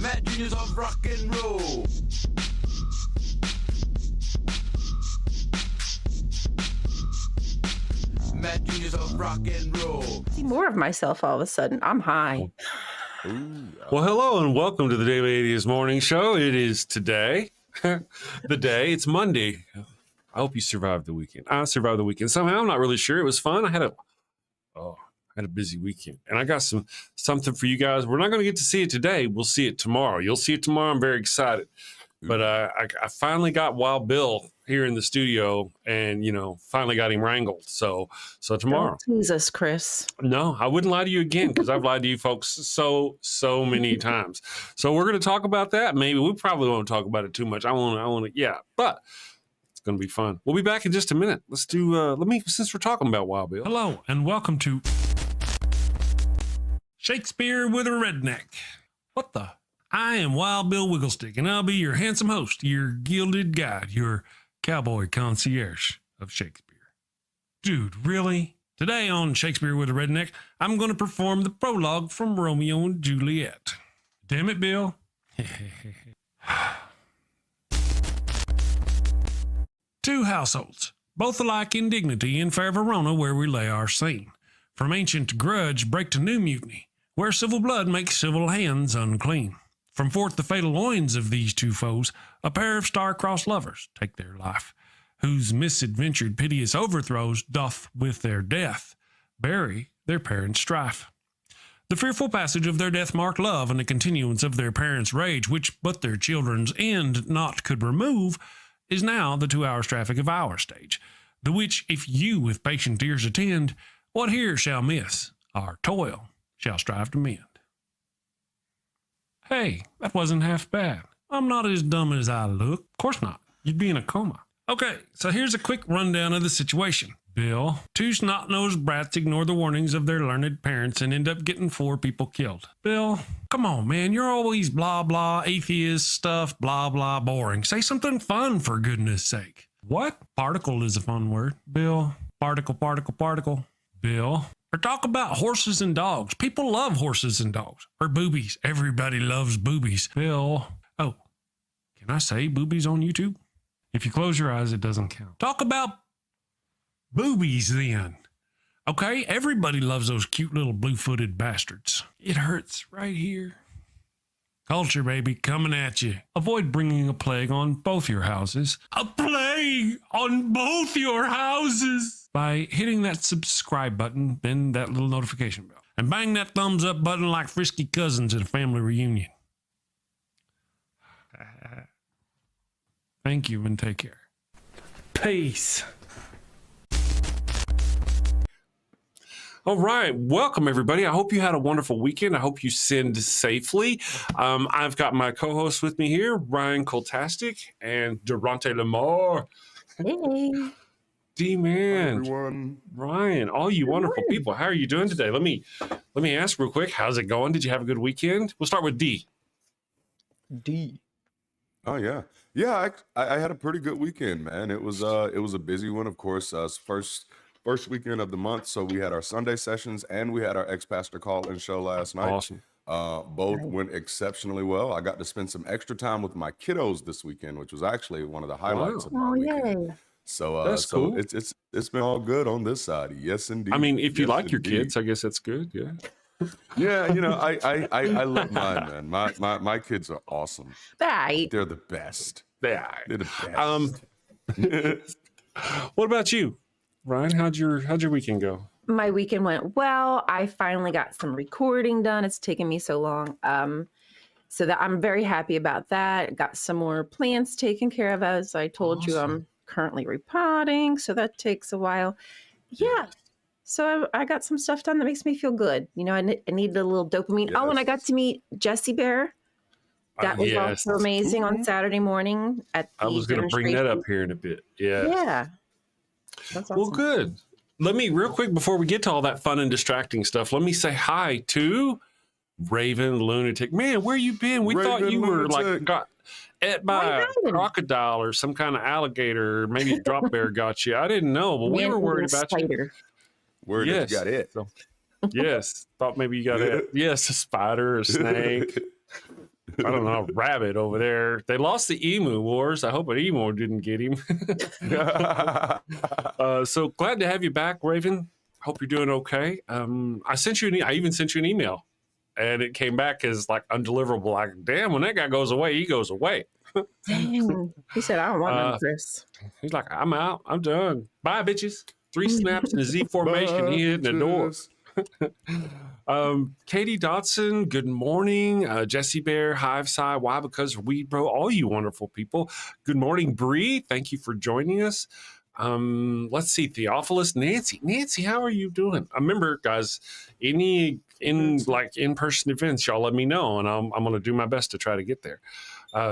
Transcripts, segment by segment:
Mad Genius of Rock and Roll. Mad Genius of Rock and Roll. See more of myself all of a sudden. I'm high. Well, hello and welcome to the Daily Atheist Morning Show. It is today, the day. It's Monday. I hope you survived the weekend. I survived the weekend somehow. I'm not really sure. It was fun. I had a busy weekend, and I got something for you guys. We're not going to get to see it today. We'll see it tomorrow. You'll see it tomorrow. I'm very excited. But I finally got Wild Bill here in the studio, and finally got him wrangled. So tomorrow. Don't tease us, Chris. No, I wouldn't lie to you again, because I've lied to you folks so many times. So we're going to talk about that. Maybe we probably won't talk about it too much. I want to, yeah, but it's going to be fun. We'll be back in just a minute. Let's do. Since we're talking about Wild Bill. Hello and welcome to Shakespeare with a Redneck. What the? I am Wild Bill Wigglestick, and I'll be your handsome host, your gilded guide, your cowboy concierge of Shakespeare. Dude, really? Today on Shakespeare with a Redneck, I'm going to perform the prologue from Romeo and Juliet. Damn it, Bill. Two households, both alike in dignity in fair Verona, where we lay our scene. From ancient grudge break to new mutiny, where civil blood makes civil hands unclean. From forth the fatal loins of these two foes, a pair of star-crossed lovers take their life, whose misadventured piteous overthrows doth with their death bury their parents' strife. The fearful passage of their death-marked love and the continuance of their parents' rage, which but their children's end not could remove, is now the 2 hours traffic of our stage, the which if you with patient ears attend, what here shall miss, our toil shall strive to mend. Hey, that wasn't half bad. I'm not as dumb as I look. Of course not. You'd be in a coma. Okay, so here's a quick rundown of the situation. Bill, two snot-nosed brats ignore the warnings of their learned parents and end up getting 4 people killed. Bill, come on, man. You're always blah, blah, atheist stuff, blah, blah, boring. Say something fun, for goodness sake. What? Particle is a fun word. Bill, particle. Bill. Or talk about horses and dogs. People love horses and dogs. Or boobies. Everybody loves boobies. Bill. Oh, can I say boobies on YouTube? If you close your eyes, it doesn't count. Talk about boobies then. Okay, everybody loves those cute little blue-footed bastards. It hurts right here. Culture, baby, coming at you. Avoid bringing a plague on both your houses. A plague on both your houses! By hitting that subscribe button, then that little notification bell. And bang that thumbs up button like frisky cousins at a family reunion. Thank you and take care. Peace. All right. Welcome, everybody. I hope you had a wonderful weekend. I hope you sinned safely. I've got my co-hosts with me here, Rion Cultastic and Darante Lamar. Hey. D-Man. Everyone. Ryan, all you wonderful people. How are you doing today? Let me ask real quick. How's it going? Did you have a good weekend? We'll start with D. Oh yeah. Yeah, I had a pretty good weekend, man. It was a busy one, of course. First weekend of the month, so we had our Sunday sessions and we had our ex-pastor call-in show last night. Awesome. Both went exceptionally well. I got to spend some extra time with my kiddos this weekend, which was actually one of the highlights of my weekend. Yay. So That's cool. It's been all good on this side. Yes, indeed. I mean, if you Yes, like your indeed. kids, I guess that's good. Yeah. Yeah, I love mine, man. My kids are awesome. Right. They're the best. Yeah. They're the best. What about you, Ryan? How'd your weekend go? My weekend went well. I finally got some recording done. It's taken me so long. So that I'm very happy about that. Got some more plants taken care of. As I told you, I'm currently repotting, so that takes a while. Yeah. So I got some stuff done that makes me feel good. I needed a little dopamine. Yes. Oh, and I got to meet Jesse Bear. That was yes. also amazing on Saturday morning at the I was going to bring that up demonstration. here in a bit. Yeah. Yeah. That's awesome. Well, good. Let me, real quick, before we get to all that fun and distracting stuff, let me say hi to Raven Lunatic. Man, where you been? We thought you were like got ate by a crocodile or some kind of alligator. Maybe a drop bear got you. I didn't know, but we were worried about you. Word that you got it. So, yes. Thought maybe you got it. Yes, a spider, a snake. I don't know, rabbit over there. They lost the emu wars. I hope an emu didn't get him. So glad to have you back, Raven. Hope you're doing okay. I sent you I even sent you an email, and it came back as like undeliverable. Like, damn, when that guy goes away, he goes away. Dang. He said, I don't want none, Chris. He's like, I'm out. I'm done. Bye, bitches. 3 snaps in a Z formation. He hit the door. Katie Dotson, good morning. Jesse Bear, Hive Sci, Why Because Weed Bro, all you wonderful people. Good morning, Bree. Thank you for joining us. Let's see, Theophilus, Nancy, how are you doing? Remember, guys, in-person events, y'all let me know, and I'm going to do my best to try to get there.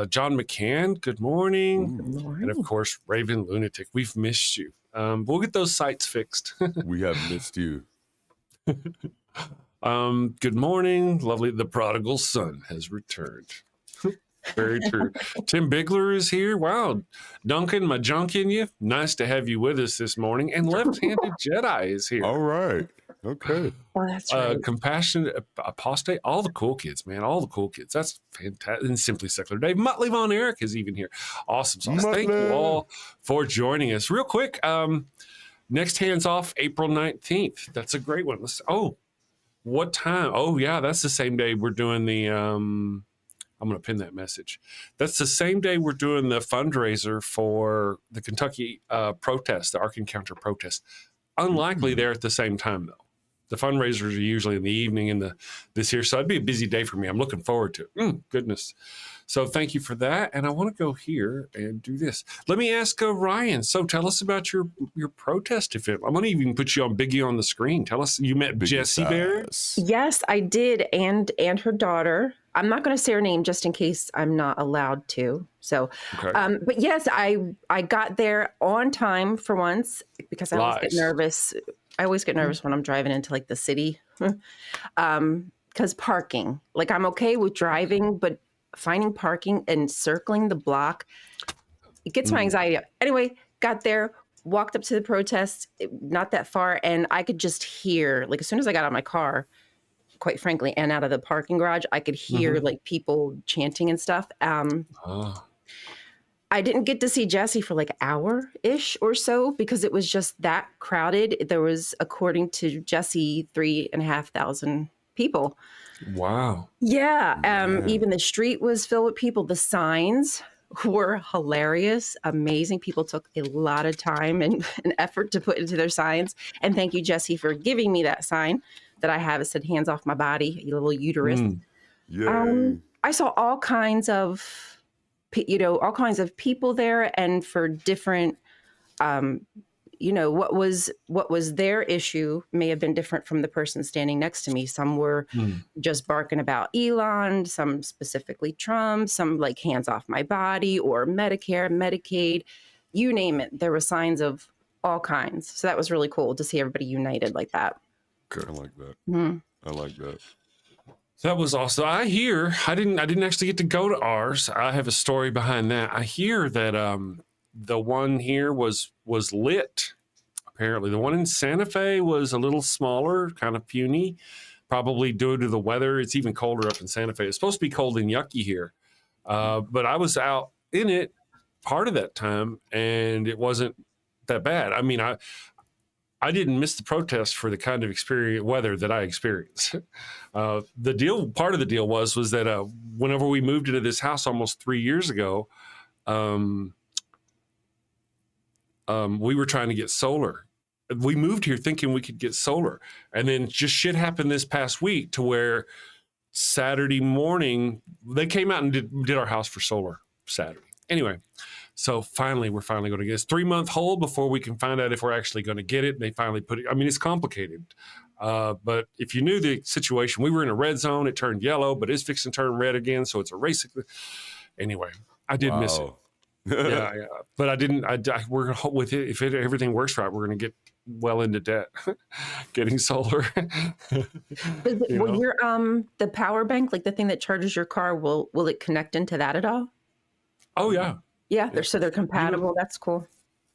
John McCann, good morning. Good morning. And of course, Raven Lunatic, we've missed you. We'll get those sites fixed. We have missed you. Good morning, lovely. The prodigal son has returned. Very true. Tim Bigler is here. Wow. Duncan, my junk in you. Nice to have you with us this morning. And Left-Handed Jedi is here. All right. Okay. Oh, that's right. Compassionate Apostate. All the cool kids, man. All the cool kids. That's fantastic. And Simply Secular Dave. Muttley Von Erich is even here. Awesome sauce. Thank you all for joining us. Real quick, next Hands Off, April 19th. That's a great one. What time? Oh, yeah, that's the same day we're doing the I'm going to pin that message. That's the same day we're doing the fundraiser for the Kentucky protest, the Ark Encounter protest. Unlikely there at the same time, though. The fundraisers are usually in the evening in this year, so it'd be a busy day for me. I'm looking forward to it. Goodness. So thank you for that. And I want to go here and do this. Let me ask Ryan. So tell us about your protest event. I'm going to even put you on Biggie on the screen. Tell us, you met Jessie Bear? Yes, I did. And her daughter. I'm not going to say her name just in case I'm not allowed to. So, Okay. But yes, I got there on time for once because I always get nervous. I always get nervous when I'm driving into like the city because parking, like I'm okay with driving, but finding parking and circling the block, it gets my anxiety up. Anyway, got there, walked up to the protest, not that far. And I could just hear, like as soon as I got out of my car, quite frankly, and out of the parking garage, I could hear like people chanting and stuff. I didn't get to see Jesse for like an hour-ish or so because it was just that crowded. There was, according to Jesse, 3,500 people. Wow. Yeah. Even the street was filled with people. The signs were hilarious, amazing. People took a lot of time and effort to put into their signs. And thank you, Jesse, for giving me that sign that I have. It said, "Hands off my body, you little uterus." I saw all kinds of people there, and for different, what was their issue may have been different from the person standing next to me. Some were just barking about Elon, some specifically Trump, some like hands off my body or Medicare, Medicaid, you name it. There were signs of all kinds. So that was really cool to see everybody united like that. Okay, I like that. I like that. That was awesome. I didn't actually get to go to ours. I have a story behind that. I hear that the one here was lit. Apparently, the one in Santa Fe was a little smaller, kind of puny, probably due to the weather. It's even colder up in Santa Fe. It's supposed to be cold and yucky here, but I was out in it part of that time, and it wasn't that bad. I mean, I didn't miss the protest for the kind of weather that I experienced. Part of the deal was that whenever we moved into this house almost 3 years ago, we were trying to get solar. We moved here thinking we could get solar, and then just shit happened this past week to where Saturday morning they came out and did our house for solar Saturday. Anyway. So we're finally going to get this 3-month hold before we can find out if we're actually going to get it. And they finally put it. I mean, it's complicated. But if you knew the situation, we were in a red zone. It turned yellow, but it's fixing to turn red again. So it's a race. Anyway, I did miss it. Yeah. But I didn't. We're going to hope with it. If everything works right, we're going to get well into debt getting solar. Will your the power bank, like the thing that charges your car, will it connect into that at all? Oh yeah. Yeah, they're compatible. That's cool.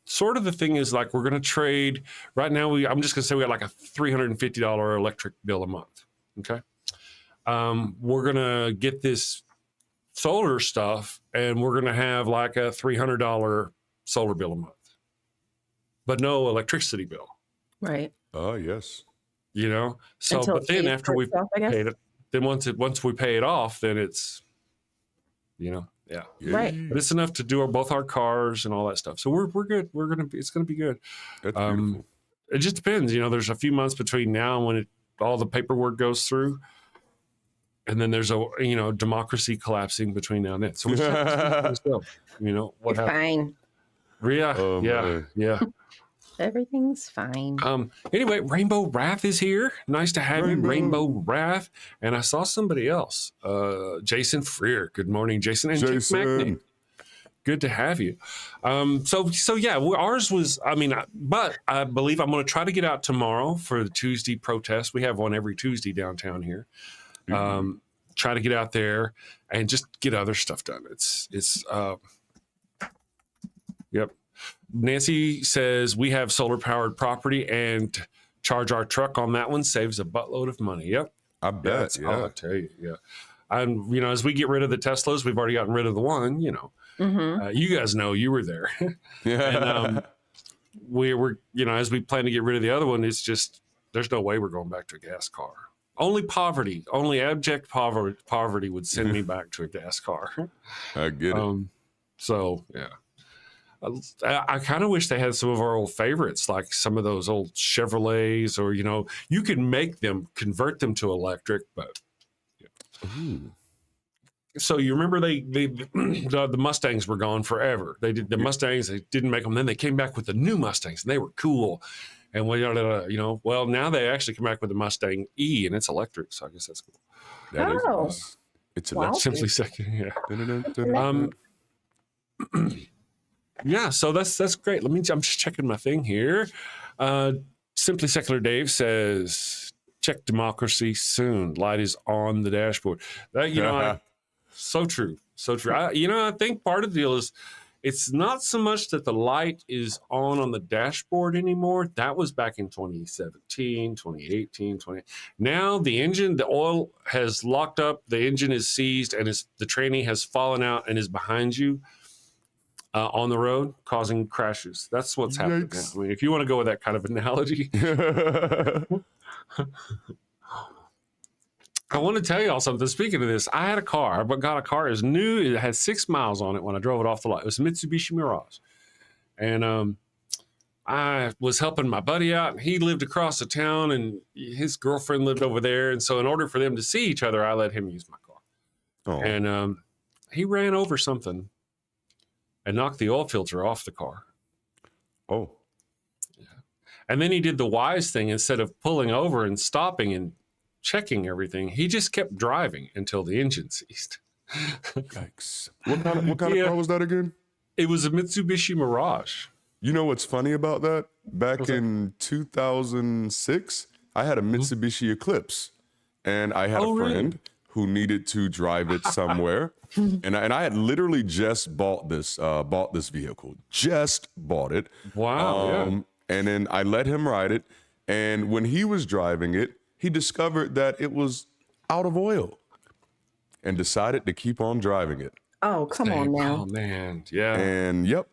Sort of the thing is like we're going to trade right now. I'm just going to say we got like a $350 electric bill a month. Okay. We're going to get this solar stuff, and we're going to have like a $300 solar bill a month, but no electricity bill. Right. Oh, yes. You know, so Until but it then pays after for we itself, I guess. paid it, then once we pay it off, then it's, you know, yeah. Right. But it's enough to do both our cars and all that stuff. So we're good. It's gonna be good. That's beautiful. It just depends. You know, there's a few months between now and when all the paperwork goes through, and then there's a democracy collapsing between now and then. So we just have to you know what You're happens. fine. Yeah, yeah. Everything's fine. Anyway, Rainbow Wrath is here. Nice to have you, Rainbow Wrath. And I saw somebody else, Jason Freer. Good morning, Jason. And Jake McNamee. Good to have you. So yeah, ours was, but I believe I'm going to try to get out tomorrow for the Tuesday protest. We have one every Tuesday downtown here. Try to get out there and just get other stuff done. Yep. Nancy says we have solar powered property and charge our truck on that one saves a buttload of money. Yep. I bet. Yeah. I'll tell you. Yeah. And, as we get rid of the Teslas, we've already gotten rid of the one, you guys know you were there. Yeah. And we were, as we plan to get rid of the other one, it's just, there's no way we're going back to a gas car. Only abject poverty would send me back to a gas car. I get it. So, yeah. I kind of wish they had some of our old favorites, like some of those old Chevrolets, or you can convert them to electric. But so you remember the Mustangs were gone forever. They did the Mustangs, they didn't make them. Then they came back with the new Mustangs, and they were cool. And well, now they actually come back with the Mustang E, and it's electric. So I guess that's cool. That is nice. It's electric. Simply second, yeah. Yeah, so that's great. I'm just checking my thing here. Simply Secular Dave says, check democracy soon. Light is on the dashboard. So true. So true. I think part of the deal is it's not so much that the light is on the dashboard anymore. That was back in 2017, 2018, Now the engine, the oil has locked up, the engine is seized, and the tranny has fallen out and is behind you. On the road, causing crashes. That's what's happening now. I mean, if you want to go with that kind of analogy. I want to tell y'all something. Speaking of this, I had a car, but got a car as new. It had 6 miles on it when I drove it off the lot. It was a Mitsubishi Mirage. And I was helping my buddy out, and he lived across the town, and his girlfriend lived over there. And so in order for them to see each other, I let him use my car. Oh. And he ran over something and knocked the oil filter off the car. Oh. Yeah. And then he did the wise thing. Instead of pulling over and stopping and checking everything, he just kept driving until the engine ceased. Yikes. What kind of car was that again? It was a Mitsubishi Mirage. You know what's funny about that? Back in 2006, I had a Mitsubishi Eclipse, and I had a friend who needed to drive it somewhere. And I had literally just bought this vehicle. Just bought it. Wow. And then I let him ride it. And when he was driving it, he discovered that it was out of oil and decided to keep on driving it. Oh, come on now. Oh, man. Yeah. And yep.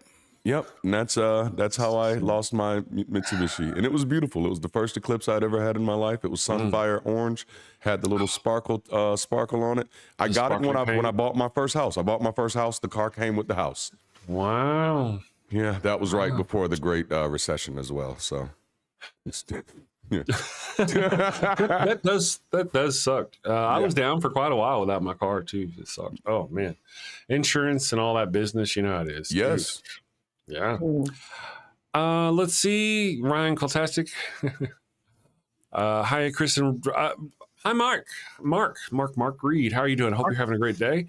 And that's how I lost my Mitsubishi. And it was beautiful. It was the first Eclipse I'd ever had in my life. It was Sunfire Orange, had the little sparkle on it. I got it when I bought my first house. I bought my first house. The car came with the house. Wow. Yeah, that was right before the Great Recession as well. So yeah. that does suck. I was down for quite a while without my car too. It sucked. Oh man, insurance and all that business. You know how it is. Yes. Dude. Yeah. Let's see. Ryan Cultastic. Hi, Chris and hi, Mark Reed. How are you doing? Hope you're having a great day.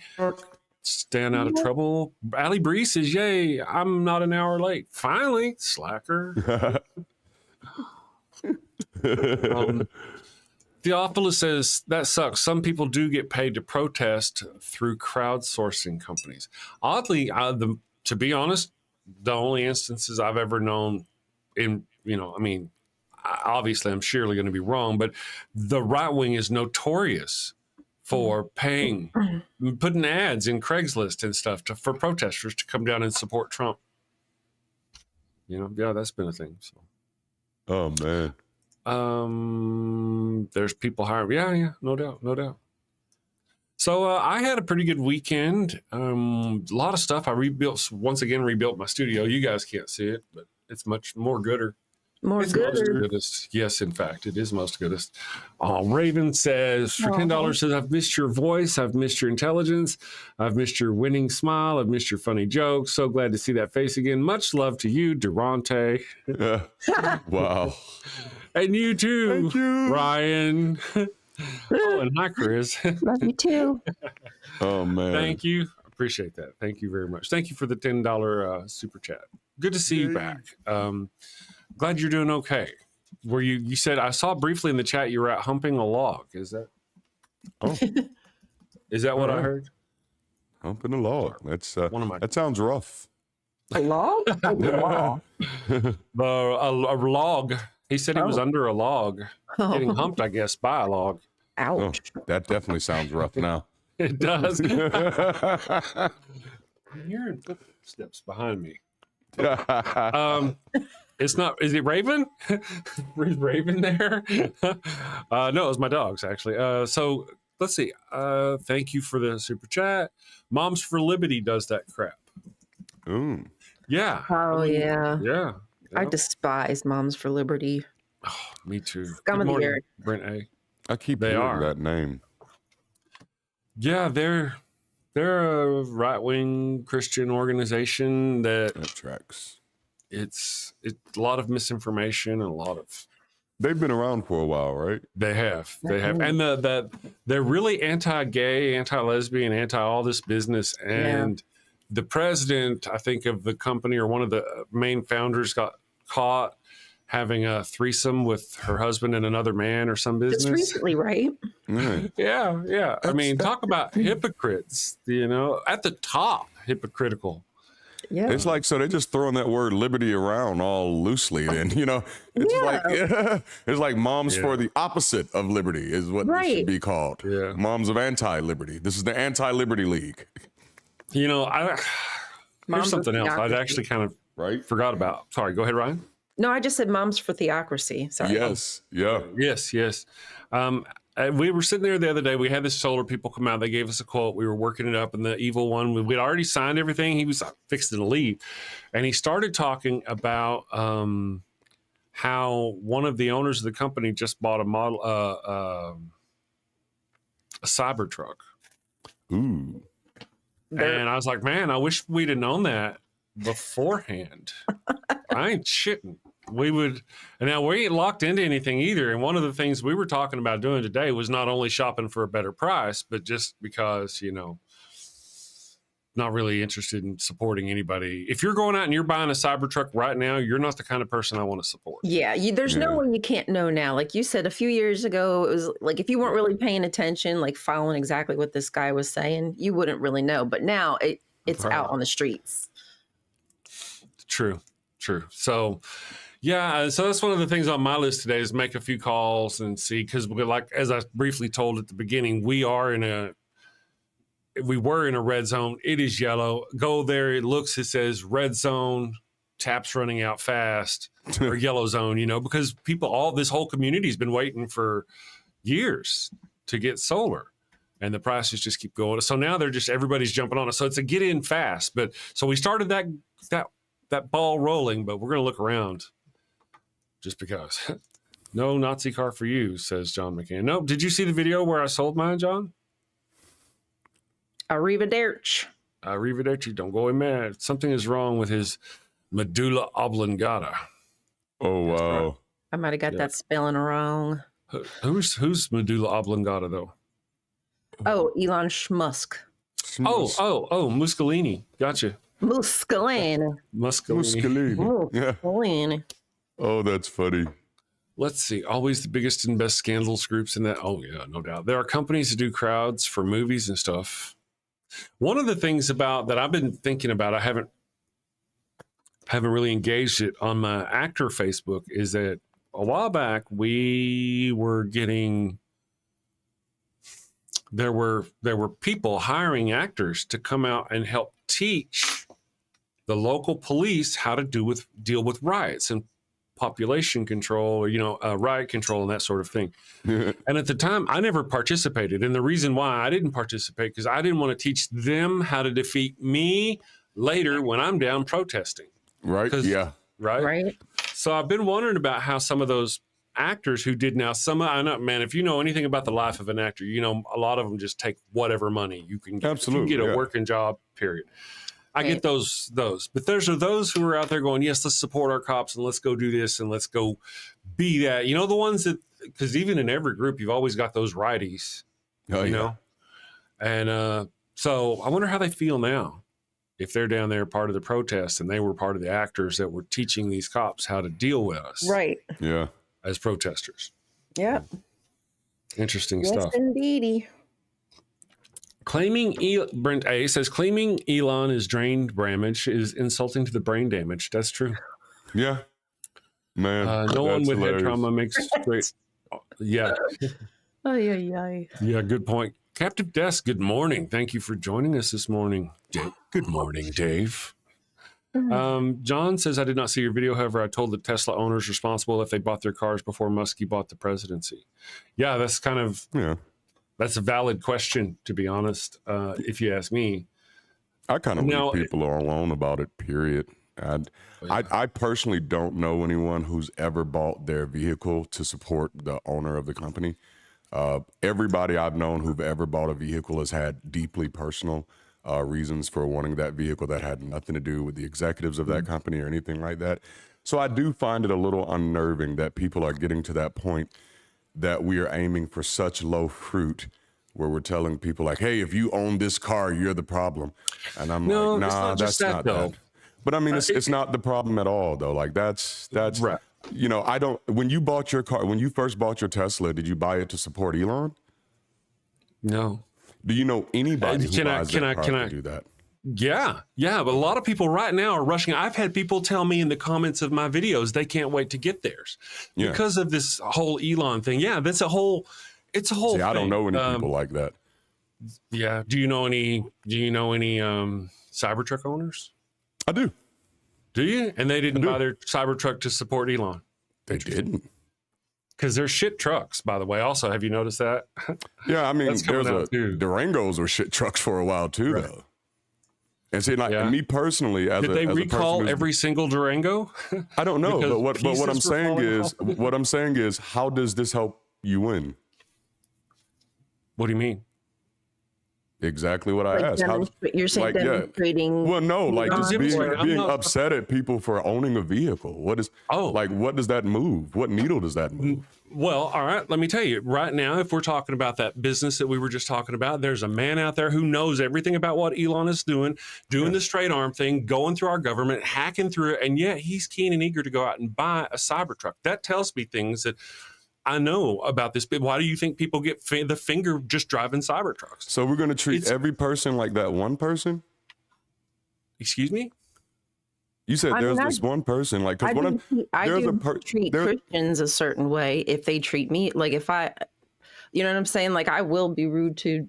Staying out of trouble. Allie Bree says, "Yay! I'm not an hour late. Finally, slacker." Theophilus says that sucks. Some people do get paid to protest through crowdsourcing companies. Oddly, to be honest, the only instances I've ever known obviously I'm surely going to be wrong, but the right wing is notorious for paying, putting ads in Craigslist and stuff for protesters to come down and support Trump. You know, yeah, that's been a thing. So. Oh man. There's people hiring. Yeah, no doubt. So I had a pretty good weekend. A lot of stuff. I rebuilt my studio. You guys can't see it, but it's much more gooder. Most goodest. Yes, in fact, it is most goodest. Raven says, for $10, says, I've missed your voice. I've missed your intelligence. I've missed your winning smile. I've missed your funny jokes. So glad to see that face again. Much love to you, Darante. Wow. And you too, Thank you. Ryan. Oh, and hi, Chris. Love you too. Oh man. Thank you. Appreciate that. Thank you very much. Thank you for the $10 super chat. Good to see you back. Glad you're doing okay. Were you said, I saw briefly in the chat you were out humping a log. Is that what I heard? Humping a log. That's One of my- that sounds rough. A log? A log. A log. He said he was under a log, getting humped, I guess, by a log. Ouch. Oh, that definitely sounds rough now. It does. I'm hearing footsteps behind me. It's not. Is it Raven? Is Raven there? No, it was my dogs actually. So let's see. Thank you for the super chat. Moms for Liberty does that crap. Ooh. Yeah. Oh, yeah. Yeah. I despise Moms for Liberty. Oh, me too. Scum of Good the morning, earth. Brent A. I keep They hearing are. that name. Yeah, they're a right-wing Christian organization that That tracks. it's a lot of misinformation and a lot of They've been around for a while, right? they have and they're really anti-gay, anti-lesbian, anti all this business. And the president, I think, of the company or one of the main founders got caught having a threesome with her husband and another man or some business. Just recently, right? Mm. Yeah. I mean, talk about hypocrites, you know, at the top, hypocritical. Yeah. It's like, so they're just throwing that word liberty around all loosely then, you know? It's it's like moms for the opposite of liberty is what this should be called. Yeah. Moms of anti-liberty. This is the anti-liberty league. You know, here's something else I'd theocracy. actually kind of Right? forgot about. Sorry, go ahead, Ryan. No, I just said Moms for Theocracy. Sorry. Yes. Yeah. Yes. We were sitting there the other day. We had this solar people come out. They gave us a quote. We were working it up, and the evil one, we'd already signed everything. He was fixing to leave. And he started talking about how one of the owners of the company just bought a Cybertruck. Ooh. And I was like, man, I wish we'd have known that beforehand. I ain't shitting. We would, and now we ain't locked into anything either. And one of the things we were talking about doing today was not only shopping for a better price, but just because, you know, not really interested in supporting anybody. If you're going out and you're buying a Cybertruck right now, you're not the kind of person I want to support. Yeah, there's no one you can't know now. Like you said, a few years ago, it was like if you weren't really paying attention, like following exactly what this guy was saying, you wouldn't really know. But now it's out on the streets. True. So, yeah, so that's one of the things on my list today is make a few calls and see, because like as I briefly told at the beginning, we were in a red zone. It is yellow. Go there. It says red zone, taps running out fast, or yellow zone, you know, because this whole community has been waiting for years to get solar. And the prices just keep going. So now everybody's jumping on it. So it's a get in fast. But so we started that ball rolling, but we're going to look around just because. No Nazi car for you, says John McCann. No, did you see the video where I sold mine, John? Arrivederci. Arrivederci, don't go mad. Something is wrong with his medulla oblongata. Oh, wow. Right. I might have got that spelling wrong. Who's medulla oblongata, though? Oh, Elon Musk. Oh, Mussolini. Gotcha. Muscalini. Mussolini. Yeah. Muscalini. Oh, that's funny. Let's see. Always the biggest and best scandals groups in that. Oh, yeah, no doubt. There are companies that do crowds for movies and stuff. One of the things that I've been thinking about, I haven't really engaged it on my actor Facebook, is that a while back we were getting there were people hiring actors to come out and help teach the local police how to deal with riots and population control, or riot control and that sort of thing. And at the time, I never participated, and the reason why I didn't participate because I didn't want to teach them how to defeat me later when I'm down protesting. Right? Yeah. Right. So I've been wondering about how some of those actors who did now, I know, man, if you know anything about the life of an actor, a lot of them just take whatever money you can get. Absolutely, you can get yeah. a working job, period. I get those, but there's those who are out there going, yes, let's support our cops and let's go do this and let's go be that. The ones that, because even in every group, you've always got those righties, you know? And so I wonder how they feel now if they're down there part of the protest and they were part of the actors that were teaching these cops how to deal with us. Right. Yeah. As protesters. Yep. Interesting Yes, stuff. indeedy. Brent A says claiming Elon is brain damage is insulting to the brain damage. That's true. Yeah. Man. No one that's with hilarious. head trauma makes great. Yeah. Yeah, good point. Captive Desk, good morning. Thank you for joining us this morning. Good morning, Dave. John says, I did not see your video. However, I told the Tesla owners responsible if they bought their cars before Muskie bought the presidency. Yeah, that's kind of, that's a valid question, to be honest, if you ask me. I kind of leave people alone about it, period. I personally don't know anyone who's ever bought their vehicle to support the owner of the company. Everybody I've known who've ever bought a vehicle has had deeply personal reasons for wanting that vehicle that had nothing to do with the executives of that company or anything like that. So I do find it a little unnerving that people are getting to that point that we are aiming for such low fruit where we're telling people like, hey, if you own this car, you're the problem. And I'm like, nah, that's not that. But I mean, it's not the problem at all though. Like that's right. When you bought your car, when you first bought your Tesla, did you buy it to support Elon? No. Do you know anybody who buys their car to do that? Yeah. But a lot of people right now are rushing. I've had people tell me in the comments of my videos they can't wait to get theirs because of this whole Elon thing. Yeah, it's a whole thing. I don't know any people like that. Yeah. Do you know any Cybertruck owners? I do. Do you? And they didn't buy their Cybertruck to support Elon? They didn't. Because they're shit trucks, by the way. Also, have you noticed that? Yeah, I mean, Durangos were shit trucks for a while too, though. And see, like me personally, did they recall every single Durango? I don't know, but what I'm saying is, how does this help you win? What do you mean? Exactly what I asked. You're saying demonstrating? Well, no, like just demonstrating. being upset at people for owning a vehicle. What does that move? What needle does that move? Well, all right, let me tell you. Right now, if we're talking about that business that we were just talking about, there's a man out there who knows everything about what Elon is doing the straight arm thing, going through our government, hacking through it, and yet he's keen and eager to go out and buy a Cybertruck. That tells me things that I know about this. But why do you think people get the finger just driving Cybertrucks? So we're going to treat every person like that one person? Excuse me? You said there's this one person, like, because I treat Christians a certain way if they treat me like you know what I'm saying? Like I will be rude to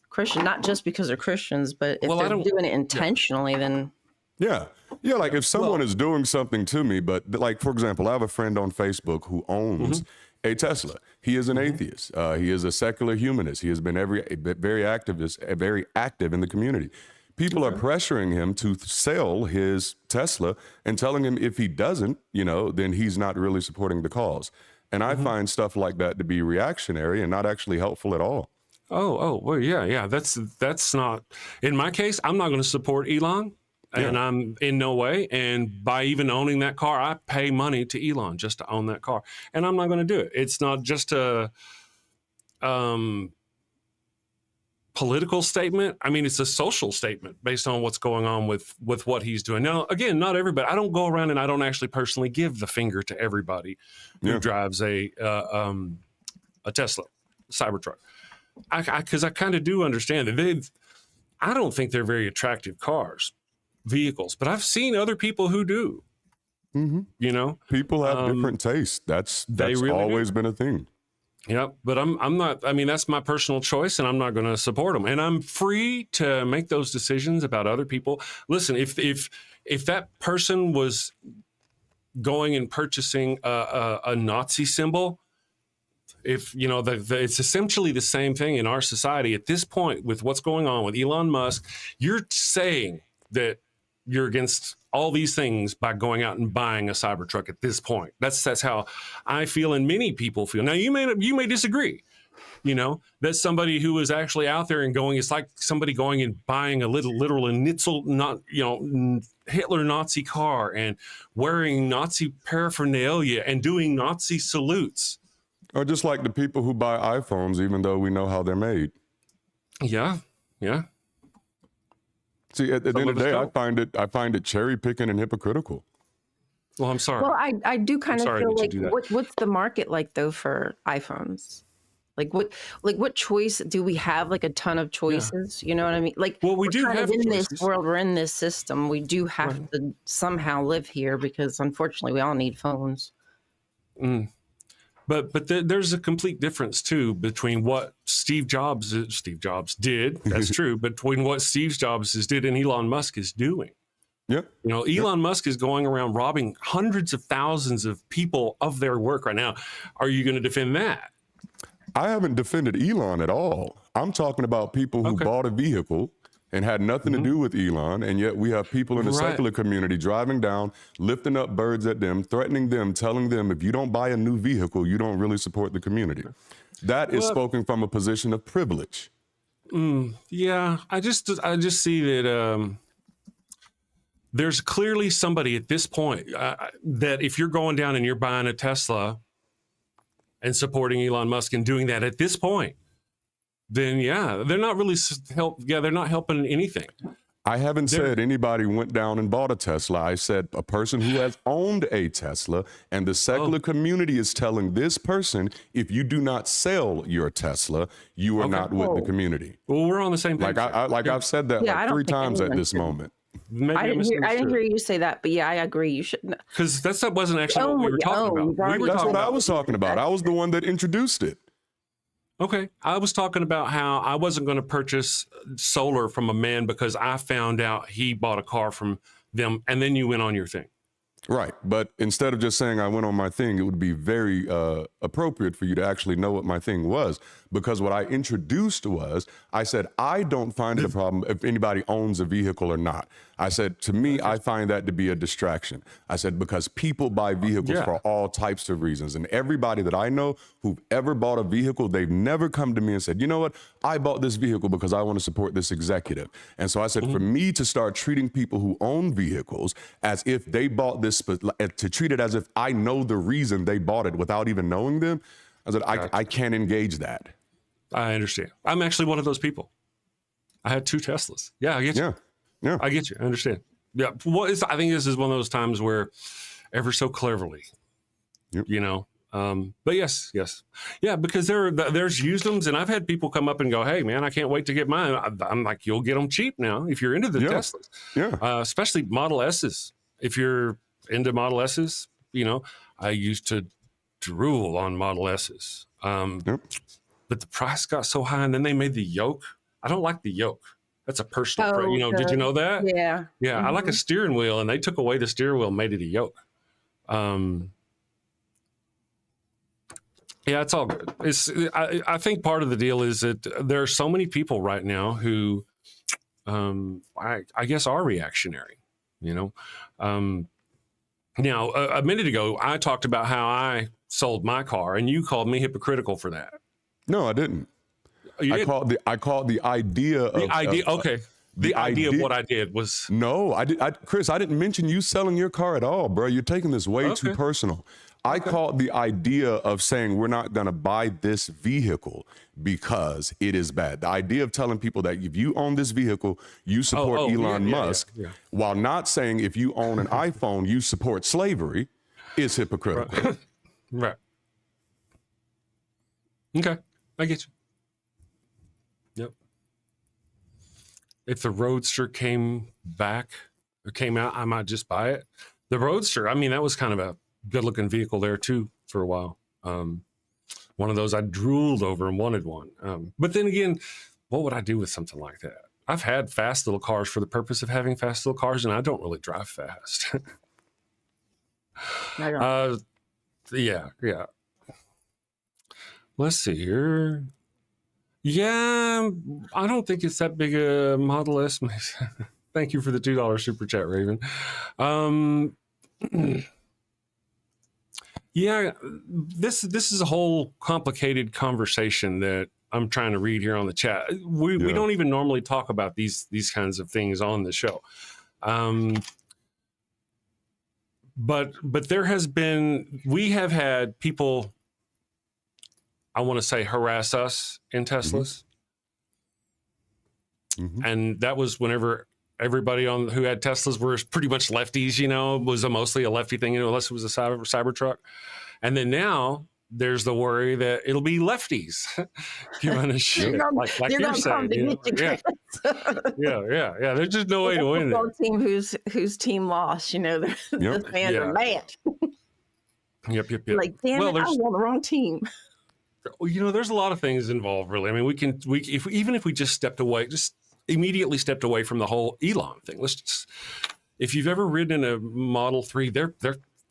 Christian, not just because they're Christians, but if they're doing it intentionally, then yeah, like if someone is doing something to me, but like for example, I have a friend on Facebook who owns a Tesla. He is an atheist. He is a secular humanist. He has been very active in the community. People are pressuring him to sell his Tesla and telling him if he doesn't, then he's not really supporting the cause. And I find stuff like that to be reactionary and not actually helpful at all. Well, yeah. That's not, in my case, I'm not going to support Elon. And I'm in no way. And by even owning that car, I pay money to Elon just to own that car. And I'm not going to do it. It's not just a political statement. I mean, it's a social statement based on what's going on with what he's doing. Now, again, not everybody. I don't go around and I don't actually personally give the finger to everybody who drives a Tesla Cybertruck. Because I kind of do understand that I don't think they're very attractive vehicles, but I've seen other people who do. People have different tastes. That's really always been a thing. Yep, but I'm not. I mean, that's my personal choice, and I'm not going to support them. And I'm free to make those decisions about other people. Listen, if that person was going and purchasing a Nazi symbol, if you know, it's essentially the same thing in our society at this point with what's going on with Elon Musk. You're saying that you're against all these things by going out and buying a Cybertruck at this point. That's how I feel, and many people feel. Now you may disagree. You know, that's somebody who is actually out there and going. It's like somebody going and buying a literal Nitzel, not Hitler Nazi car and wearing Nazi paraphernalia and doing Nazi salutes. Or just like the people who buy iPhones, even though we know how they're made. Yeah. See, at the end of the day, I find it cherry picking and hypocritical. Well, I'm sorry. Well, I do kind of feel like do that. what's the market like though for iPhones? Like what choice do we have? Like a ton of choices, you know what I mean? Like, well, we do have in choices. this world, we're in this system. We do have to somehow live here because unfortunately we all need phones. But there's a complete difference too between what Steve Jobs did. That's true. Between what Steve Jobs did and Elon Musk is doing. Yeah. You know, Elon Musk is going around robbing hundreds of thousands of people of their work right now. Are you going to defend that? I haven't defended Elon at all. I'm talking about people who bought a vehicle and had nothing to do with Elon, and yet we have people in the secular community driving down, lifting up birds at them, threatening them, telling them, if you don't buy a new vehicle, you don't really support the community. That is spoken from a position of privilege. Yeah, I just see that there's clearly somebody at this point that if you're going down and you're buying a Tesla and supporting Elon Musk and doing that at this point, then they're not really they're not helping anything. I haven't said anybody went down and bought a Tesla. I said a person who has owned a Tesla, and the secular community is telling this person, if you do not sell your Tesla, you are not with the community. Well, we're on the same page. I've said that like 3 times at this moment. Maybe I didn't hear you say that, but yeah, I agree. You shouldn't. Because that wasn't actually what we were talking about. That's what I was talking about. I was the one that introduced it. Okay. I was talking about how I wasn't going to purchase solar from a man because I found out he bought a car from them, and then you went on your thing. Right. But instead of just saying I went on my thing, it would be very appropriate for you to actually know what my thing was. Because what I introduced was, I said, I don't find it a problem if anybody owns a vehicle or not. I said, to me, I find that to be a distraction. I said, because people buy vehicles for all types of reasons. And everybody that I know who've ever bought a vehicle, they've never come to me and said, you know what, I bought this vehicle because I want to support this executive. And so I said, for me to start treating people who own vehicles as if they bought this, to treat it as if I know the reason they bought it without even knowing them, I said, I can't engage that. I understand. I'm actually one of those people. I had 2 Teslas. Yeah, I get you. Yeah. I get you. I understand. Yeah. I think this is one of those times where ever so cleverly, you know, but yes. Yeah, because there's usedoms, and I've had people come up and go, hey, man, I can't wait to get mine. I'm like, you'll get them cheap now if you're into the Teslas. Yeah. Especially Model S's. If you're into Model S's, you know, I used to drool on Model S's. But the price got so high, and then they made the yoke. I don't like the yoke. That's a personal, you know, did you know that? Yeah. Yeah. I like a steering wheel, and they took away the steering wheel and made it a yoke. Yeah, it's all good. I think part of the deal is that there are so many people right now who, I guess, are reactionary, you know? Now, a minute ago, I talked about how I sold my car, and you called me hypocritical for that. No, I didn't. I called the idea of the idea. The idea of what I did was no. Chris, I didn't mention you selling your car at all, bro. You're taking this way too personal. I called the idea of saying we're not going to buy this vehicle because it is bad. The idea of telling people that if you own this vehicle, you support Elon Musk, while not saying if you own an iPhone, you support slavery, is hypocritical. Right. Okay, I get you. Yep. If the Roadster came back or came out, I might just buy it. The Roadster, I mean, that was kind of a good-looking vehicle there too for a while. one of those I drooled over and wanted one. But then again, what would I do with something like that? I've had fast little cars for the purpose of having fast little cars, and I don't really drive fast. Yeah. Let's see here. Yeah, I don't think it's that big a Model S. Thank you for the $2 super chat, Raven. Yeah, this is a whole complicated conversation that I'm trying to read here on the chat. We don't even normally talk about these kinds of things on the show. But we have had people, I want to say, harass us in Teslas. Mm-hmm. And that was whenever everybody who had Teslas were pretty much lefties, was mostly a lefty thing, unless it was a Cybertruck. And then now there's the worry that it'll be lefties giving a shit. Like you're saying. Yeah. There's just no way to win it. Team whose team lost, the fans are mad. Yep. Like, damn it, I was on the wrong team. There's a lot of things involved, really. I mean, even if we just immediately stepped away from the whole Elon thing. If you've ever ridden in a Model 3, they're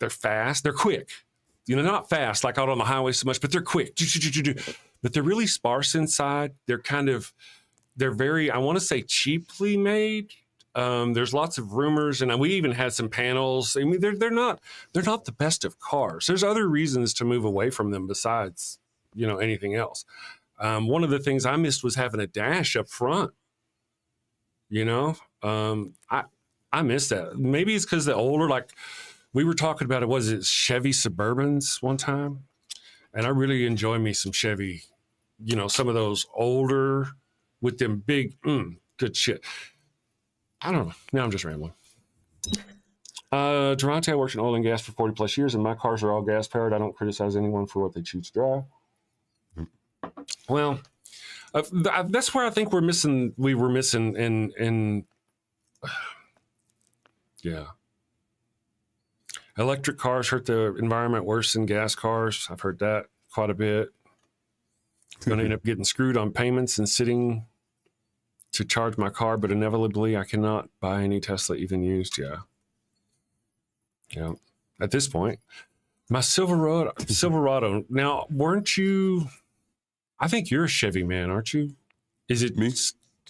fast, they're quick. Not fast like out on the highway so much, but they're quick. But they're really sparse inside. They're very, I want to say, cheaply made. There's lots of rumors, and we even had some panels. I mean, they're not the best of cars. There's other reasons to move away from them besides, anything else. One of the things I missed was having a dash up front. I miss that. Maybe it's because the older, like we were talking about it, was it Chevy Suburbans one time? And I really enjoy me some Chevy, some of those older with them big, good shit. I don't know. Now I'm just rambling. Darante, I worked in oil and gas for 40 plus years, and my cars are all gas powered. I don't criticize anyone for what they choose to drive. Well, that's where I think we were missing in yeah. Electric cars hurt the environment worse than gas cars. I've heard that quite a bit. Going to end up getting screwed on payments and sitting to charge my car, but inevitably I cannot buy any Tesla even used. Yeah. At this point, my Silverado. Now, weren't you? I think you're a Chevy man, aren't you? Is it me?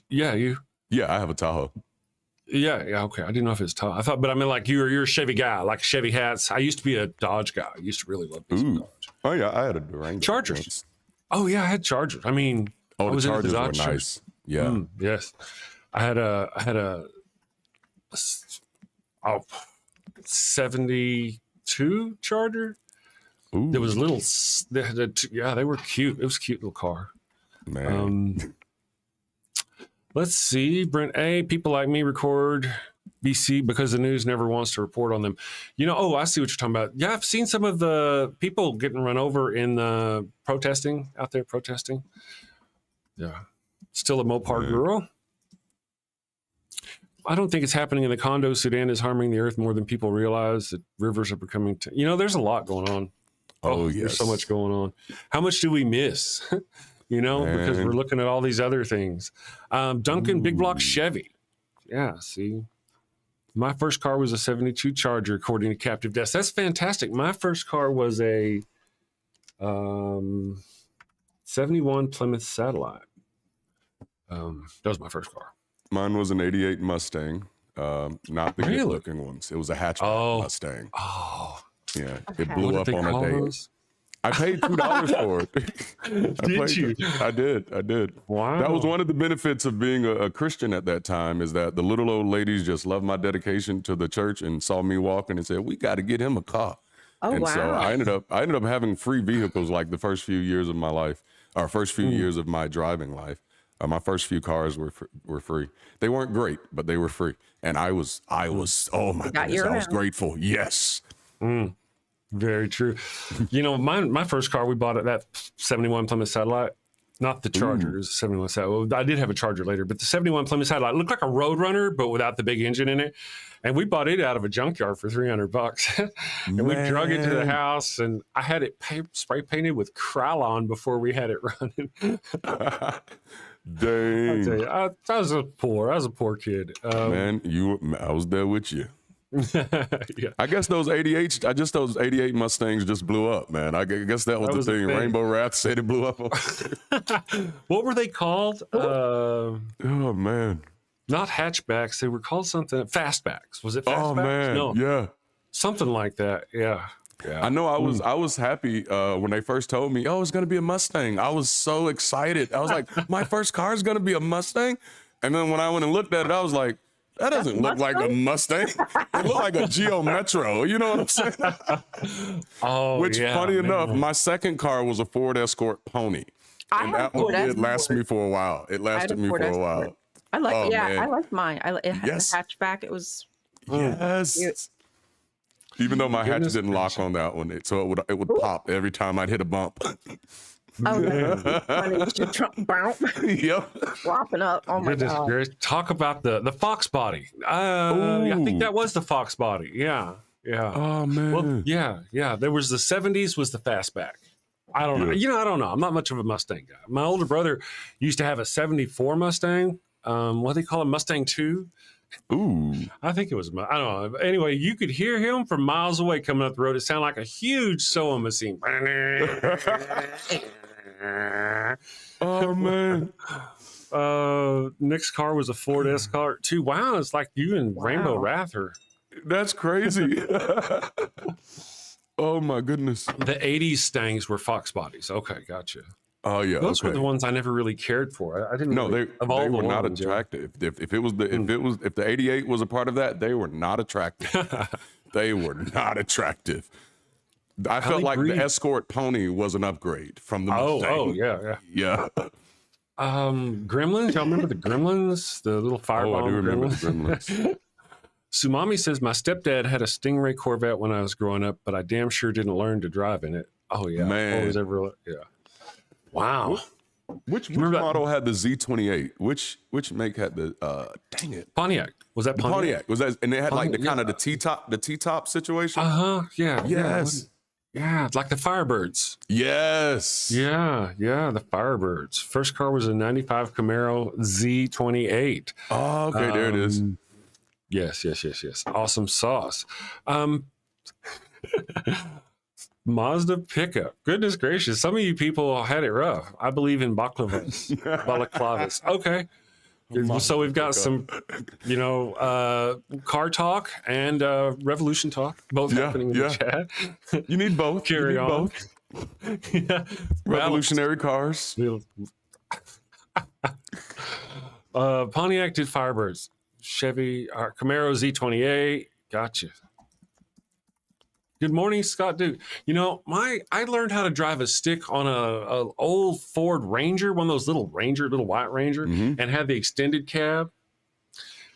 Yeah, you. Yeah, I have a Tahoe. Yeah. Okay. I didn't know if it's Tahoe. I thought, but I mean, like you're a Chevy guy, like Chevy hats. I used to be a Dodge guy. I used to really love these Dodge. Oh yeah, I had a Durango. Chargers. Once. Oh yeah, I had Chargers. I mean, the Chargers were Dodge nice. Yeah. Yes. I had a 72 Charger. Ooh. There was little. They were cute. It was a cute little car. Man. Let's see. Brent A. People like me record BC because the news never wants to report on them. I see what you're talking about. Yeah, I've seen some of the people getting run over in protesting out there protesting. Yeah. Still a Mopar girl. I don't think it's happening in the condo. Sudan is harming the earth more than people realize. That rivers are becoming, there's a lot going on. Oh, yes. There's so much going on. How much do we miss? Because we're looking at all these other things. Duncan, big block Chevy. Yeah, see. My first car was a 72 Charger, according to Captive Desk. That's fantastic. My first car was a 71 Plymouth Satellite. That was my first car. Mine was an 88 Mustang. Not the good looking ones. It was a hatchback Mustang. Oh. Yeah, it blew up on a day. Those? I paid $2 for it. Did you? I did. Wow. That was one of the benefits of being a Christian at that time, is that the little old ladies just loved my dedication to the church and saw me walking and said, "We got to get him a car." Oh, and wow. so I ended up having free vehicles like the first few years of my life, or first few years of my driving life. My first few cars were free. They weren't great, but they were free, and I was oh my goodness, I was grateful. Yes. Very true. My first car, we bought it, that 71 Plymouth Satellite. Not the Charger. It was a 71 Sat. Well, I did have a Charger later, but the 71 Plymouth Satellite looked like a Roadrunner, but without the big engine in it. And we bought it out of a junkyard for $300. And we drug it to the house, and I had it spray painted with Krylon before we had it running. Dang. I'll tell you, I was a poor kid. Man, I was there with you. Yeah. I guess those 88 Mustangs just blew up, man. I guess that was the thing. Rainbow Wrath said it blew up. What were they called? Oh man. Not hatchbacks. They were called something. Fastbacks. Was it fastbacks? Oh man. No. Yeah. Something like that. Yeah. Yeah. I know I was happy when they first told me, oh, it's going to be a Mustang. I was so excited. I was like, my first car is going to be a Mustang. And then when I went and looked at it, I was like, that doesn't look like a Mustang. It looked like a Geo Metro. You know what I'm saying? Which, funny enough, my second car was a Ford Escort Pony. And that one did last me for a while. It lasted me for a while. I like, man. I like mine. It had a Yes. hatchback. It was Yes. Even though my hatch didn't lock on that one, so it would pop every time I'd hit a bump. oh, Yep. flopping up. Oh my Goodness god! gracious. Talk about the Fox body. I think that was the Fox body. Yeah. Yeah. Oh man. Well, yeah. There was the 70s was the fastback. I don't know. I don't know. I'm not much of a Mustang guy. My older brother used to have a 74 Mustang. What do they call it? Mustang 2. Ooh. I think it was, I don't know. Anyway, you could hear him from miles away coming up the road. It sounded like a huge sewing machine. Oh man. Nick's car was a Ford Escort too. Wow, it's like you and Rainbow Wrath are. That's crazy. Oh my goodness. The 80s Stangs were Fox bodies. Okay, gotcha. Oh yeah. Those were the ones I never really cared for. I didn't. No, really, they were not attractive. If the 88 was a part of that, they were not attractive. They were not attractive. I felt like the Escort Pony was an upgrade from the Mustang. Oh yeah. Gremlins. Y'all remember the Gremlins? The little fireball. I do remember the Gremlins. Sumami says my stepdad had a Stingray Corvette when I was growing up, but I damn sure didn't learn to drive in it. Oh yeah, man. Wow. Which model had the Z28? Which make had the dang it? Pontiac. Was that Pontiac? Was that, and they had like the kind of the T-top situation? Yeah. Yes. Yeah, it's like the Firebirds. Yes. Yeah, the Firebirds. First car was a 95 Camaro Z28. Oh, okay, there it is. Yes. Awesome sauce. Mazda pickup. Goodness gracious. Some of you people had it rough. I believe in balaclavas. Okay. So we've got some, car talk and revolution talk, both happening in the chat. You need both. Carry on. Yeah. Revolutionary cars. Pontiac did Firebirds. Chevy, Camaro Z28. Gotcha. Good morning, Scott Duke. I learned how to drive a stick on a old Ford Ranger, one of those little white Ranger, and had the extended cab.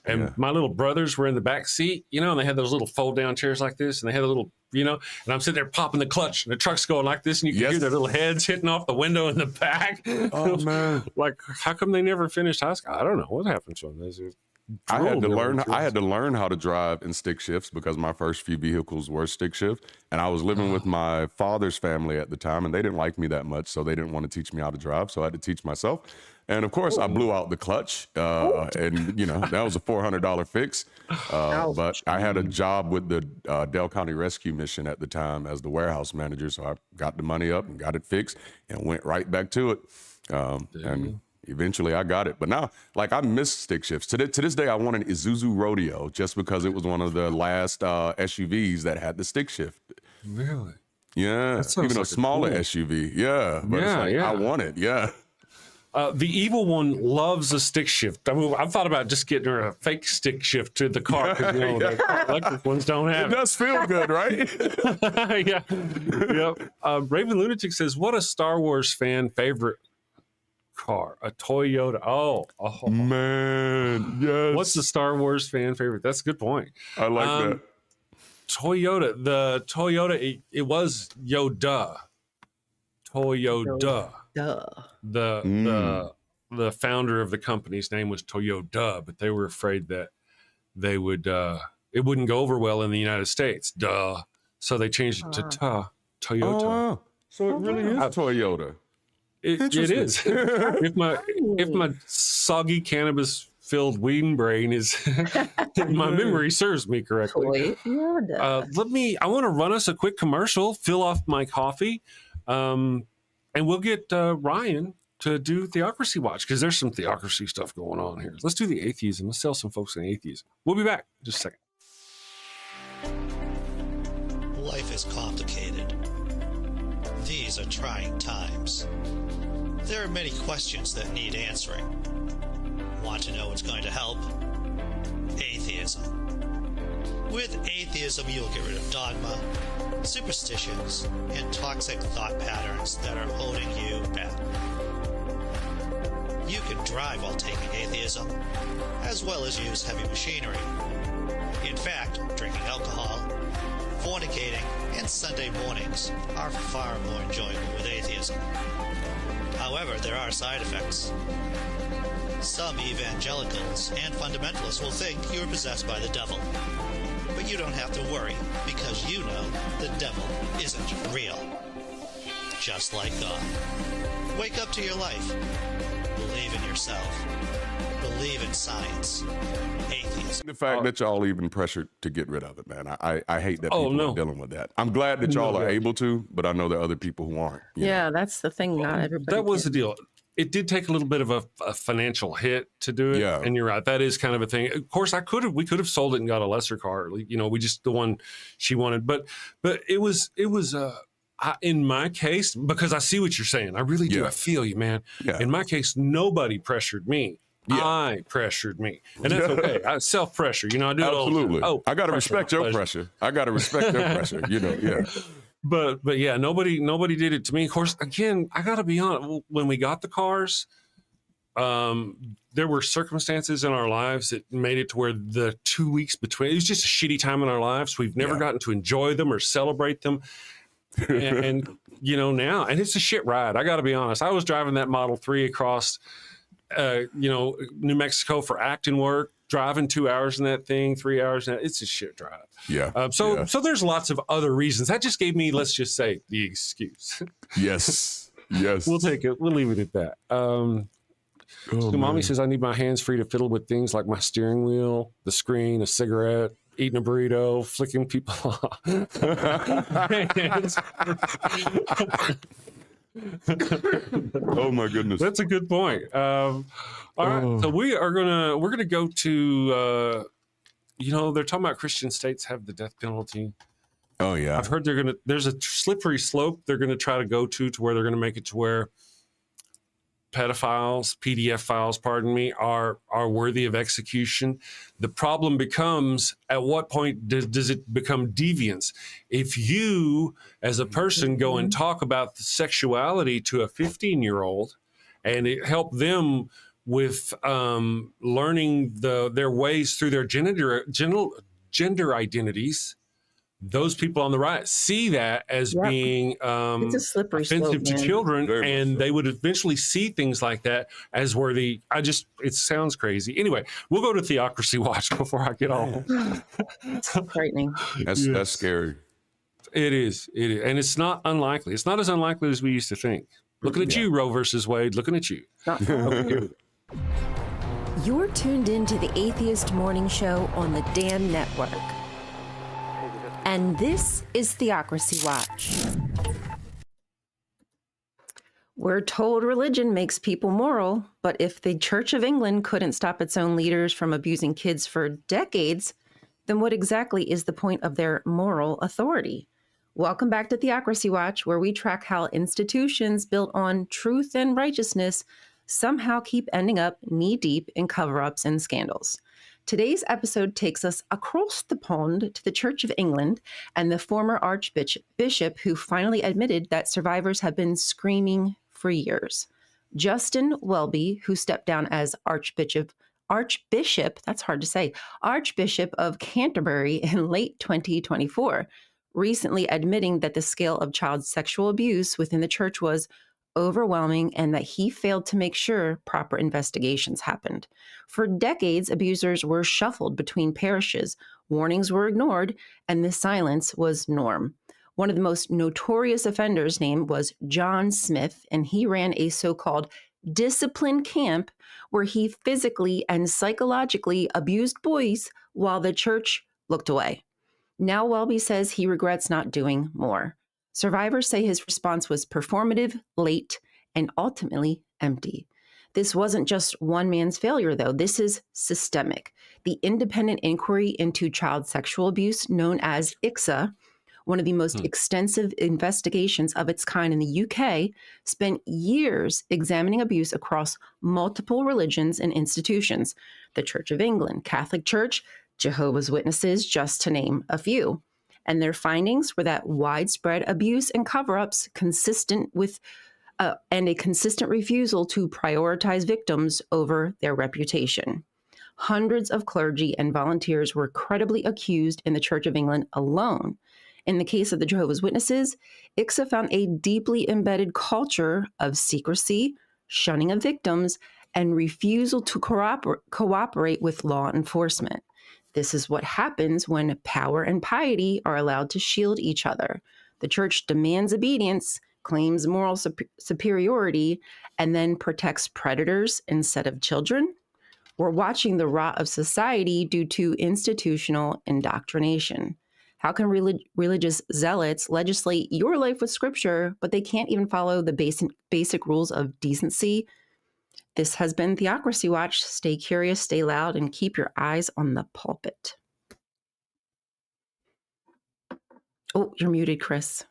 And my little brothers were in the back seat, and they had those little fold down chairs like this, and they had a little, and I'm sitting there popping the clutch, and the truck's going like this, and you can hear their little heads hitting off the window in the back. Oh man! Like, how come they never finished high school? I don't know what happened to them. I had to learn how to drive in stick shifts because my first few vehicles were stick shift, and I was living with my father's family at the time, and they didn't like me that much, so they didn't want to teach me how to drive, so I had to teach myself. And of course, I blew out the clutch, and that was a $400 fix. But I had a job with the Dale County Rescue Mission at the time as the warehouse manager, so I got the money up and got it fixed and went right back to it. And eventually I got it. But now, I miss stick shifts. To this day, I want an Isuzu Rodeo just because it was one of the last SUVs that had the stick shift. Really? Yeah. Even a smaller SUV. Yeah. But I want it. Yeah. The evil one loves a stick shift. I mean, I've thought about just getting her a fake stick shift to the car because the electric ones don't have it. It does feel good, right? Yeah. Yep. Raven Lunatic says, what a Star Wars fan favorite car? A Toyota. Oh man, yes. What's the Star Wars fan favorite? That's a good point. I like that. Toyota. The Toyota. It was Yoda. Toyota. Duh. The founder of the company's name was Toyota, but they were afraid that they would it wouldn't go over well in the United States. Duh. So they changed it to Toyota. Oh, wow. So it really is Toyota. It is. if my soggy cannabis filled weed brain is my memory serves me correctly. Toyota. I want to run us a quick commercial, fill off my coffee, and we'll get Rion to do Theocracy Watch, because there's some theocracy stuff going on here. Let's do the atheism. Let's sell some folks in atheism. We'll be back in just a second. Life is complicated. These are trying times. There are many questions that need answering. Want to know what's going to help? Atheism. With atheism, you'll get rid of dogma, superstitions, and toxic thought patterns that are holding you back. You can drive while taking atheism, as well as use heavy machinery. In fact, drinking alcohol, fornicating, and Sunday mornings are far more enjoyable with atheism. However, there are side effects. Some evangelicals and fundamentalists will think you're possessed by the devil. But you don't have to worry, because you know the devil isn't real. Just like God. Wake up to your life. Believe in yourself. Believe in science. Atheism. The fact that y'all even pressured to get rid of it, man. I hate that people are dealing with that. I'm glad that y'all are able to, but I know there are other people who aren't. Yeah, that's the thing. Not everybody. That was the deal. It did take a little bit of a financial hit to do it. Yeah. And you're right. That is kind of a thing. Of course, we could have sold it and got a lesser car. You know, we just, the one she wanted. But it was in my case, because I see what you're saying. I really do. I feel you, man. Yeah. In my case, nobody pressured me. Yeah. I pressured me. And that's okay. I self-pressure. You know, I do it all the time. Oh, I got to respect your pressure. I got to respect your pressure. You know, yeah. But yeah, nobody did it to me. Of course, again, I got to be honest. When we got the cars, there were circumstances in our lives that made it to where the 2 weeks between, it was just a shitty time in our lives. We've never gotten to enjoy them or celebrate them. and you know, now, and it's a shit ride. I got to be honest. I was driving that Model 3 across, New Mexico for acting work, driving 2 hours in that thing, 3 hours in that. It's a shit drive. Yeah. So there's lots of other reasons. That just gave me, let's just say, the excuse. Yes. Yes. We'll take it. We'll leave it at that. So mommy says I need my hands free to fiddle with things like my steering wheel, the screen, a cigarette, eating a burrito, flicking people off. Oh my goodness. That's a good point. All right. So we're gonna go to they're talking about Christian states have the death penalty. Oh yeah. I've heard there's a slippery slope they're gonna try to go to where they're gonna make it to where pedophiles, PDF files, pardon me, are worthy of execution. The problem becomes, at what point does it become deviance? If you, as a person, go and talk about the sexuality to a 15-year-old and it help them with learning their ways through their gender identities, those people on the right see that as being it's a slippery offensive slope, to children, and they would eventually see things like that as worthy. It sounds crazy. Anyway, we'll go to Theocracy Watch before I get all. It's frightening. That's scary. It is, and it's not unlikely. It's not as unlikely as we used to think. Looking at you, Roe versus Wade. Looking at you. You're tuned into the Atheist Morning Show on the Dan Network. And this is Theocracy Watch. We're told religion makes people moral, but if the Church of England couldn't stop its own leaders from abusing kids for decades, then what exactly is the point of their moral authority? Welcome back to Theocracy Watch, where we track how institutions built on truth and righteousness somehow keep ending up knee-deep in cover-ups and scandals. Today's episode takes us across the pond to the Church of England and the former Archbishop who finally admitted that survivors have been screaming for years. Justin Welby, who stepped down as Archbishop, that's hard to say, Archbishop of Canterbury in late 2024, recently admitting that the scale of child sexual abuse within the church was overwhelming and that he failed to make sure proper investigations happened. For decades, abusers were shuffled between parishes, warnings were ignored, and the silence was norm. One of the most notorious offenders' name was John Smith, and he ran a so-called discipline camp where he physically and psychologically abused boys while the church looked away. Now Welby says he regrets not doing more. Survivors say his response was performative, late, and ultimately empty. This wasn't just one man's failure, though. This is systemic. The Independent Inquiry into Child Sexual Abuse, known as ICSA, one of the most extensive investigations of its kind in the UK, spent years examining abuse across multiple religions and institutions: the Church of England, Catholic Church, Jehovah's Witnesses, just to name a few. And their findings were that widespread abuse and cover-ups consistent with and a consistent refusal to prioritize victims over their reputation. Hundreds of clergy and volunteers were credibly accused in the Church of England alone. In the case of the Jehovah's Witnesses, ICSA found a deeply embedded culture of secrecy, shunning of victims, and refusal to cooperate with law enforcement. This is what happens when power and piety are allowed to shield each other. The church demands obedience, claims moral superiority, and then protects predators instead of children. We're watching the rot of society due to institutional indoctrination. How can religious zealots legislate your life with scripture, but they can't even follow the basic rules of decency? This has been Theocracy Watch. Stay curious, stay loud, and keep your eyes on the pulpit. Oh, you're muted, Chris.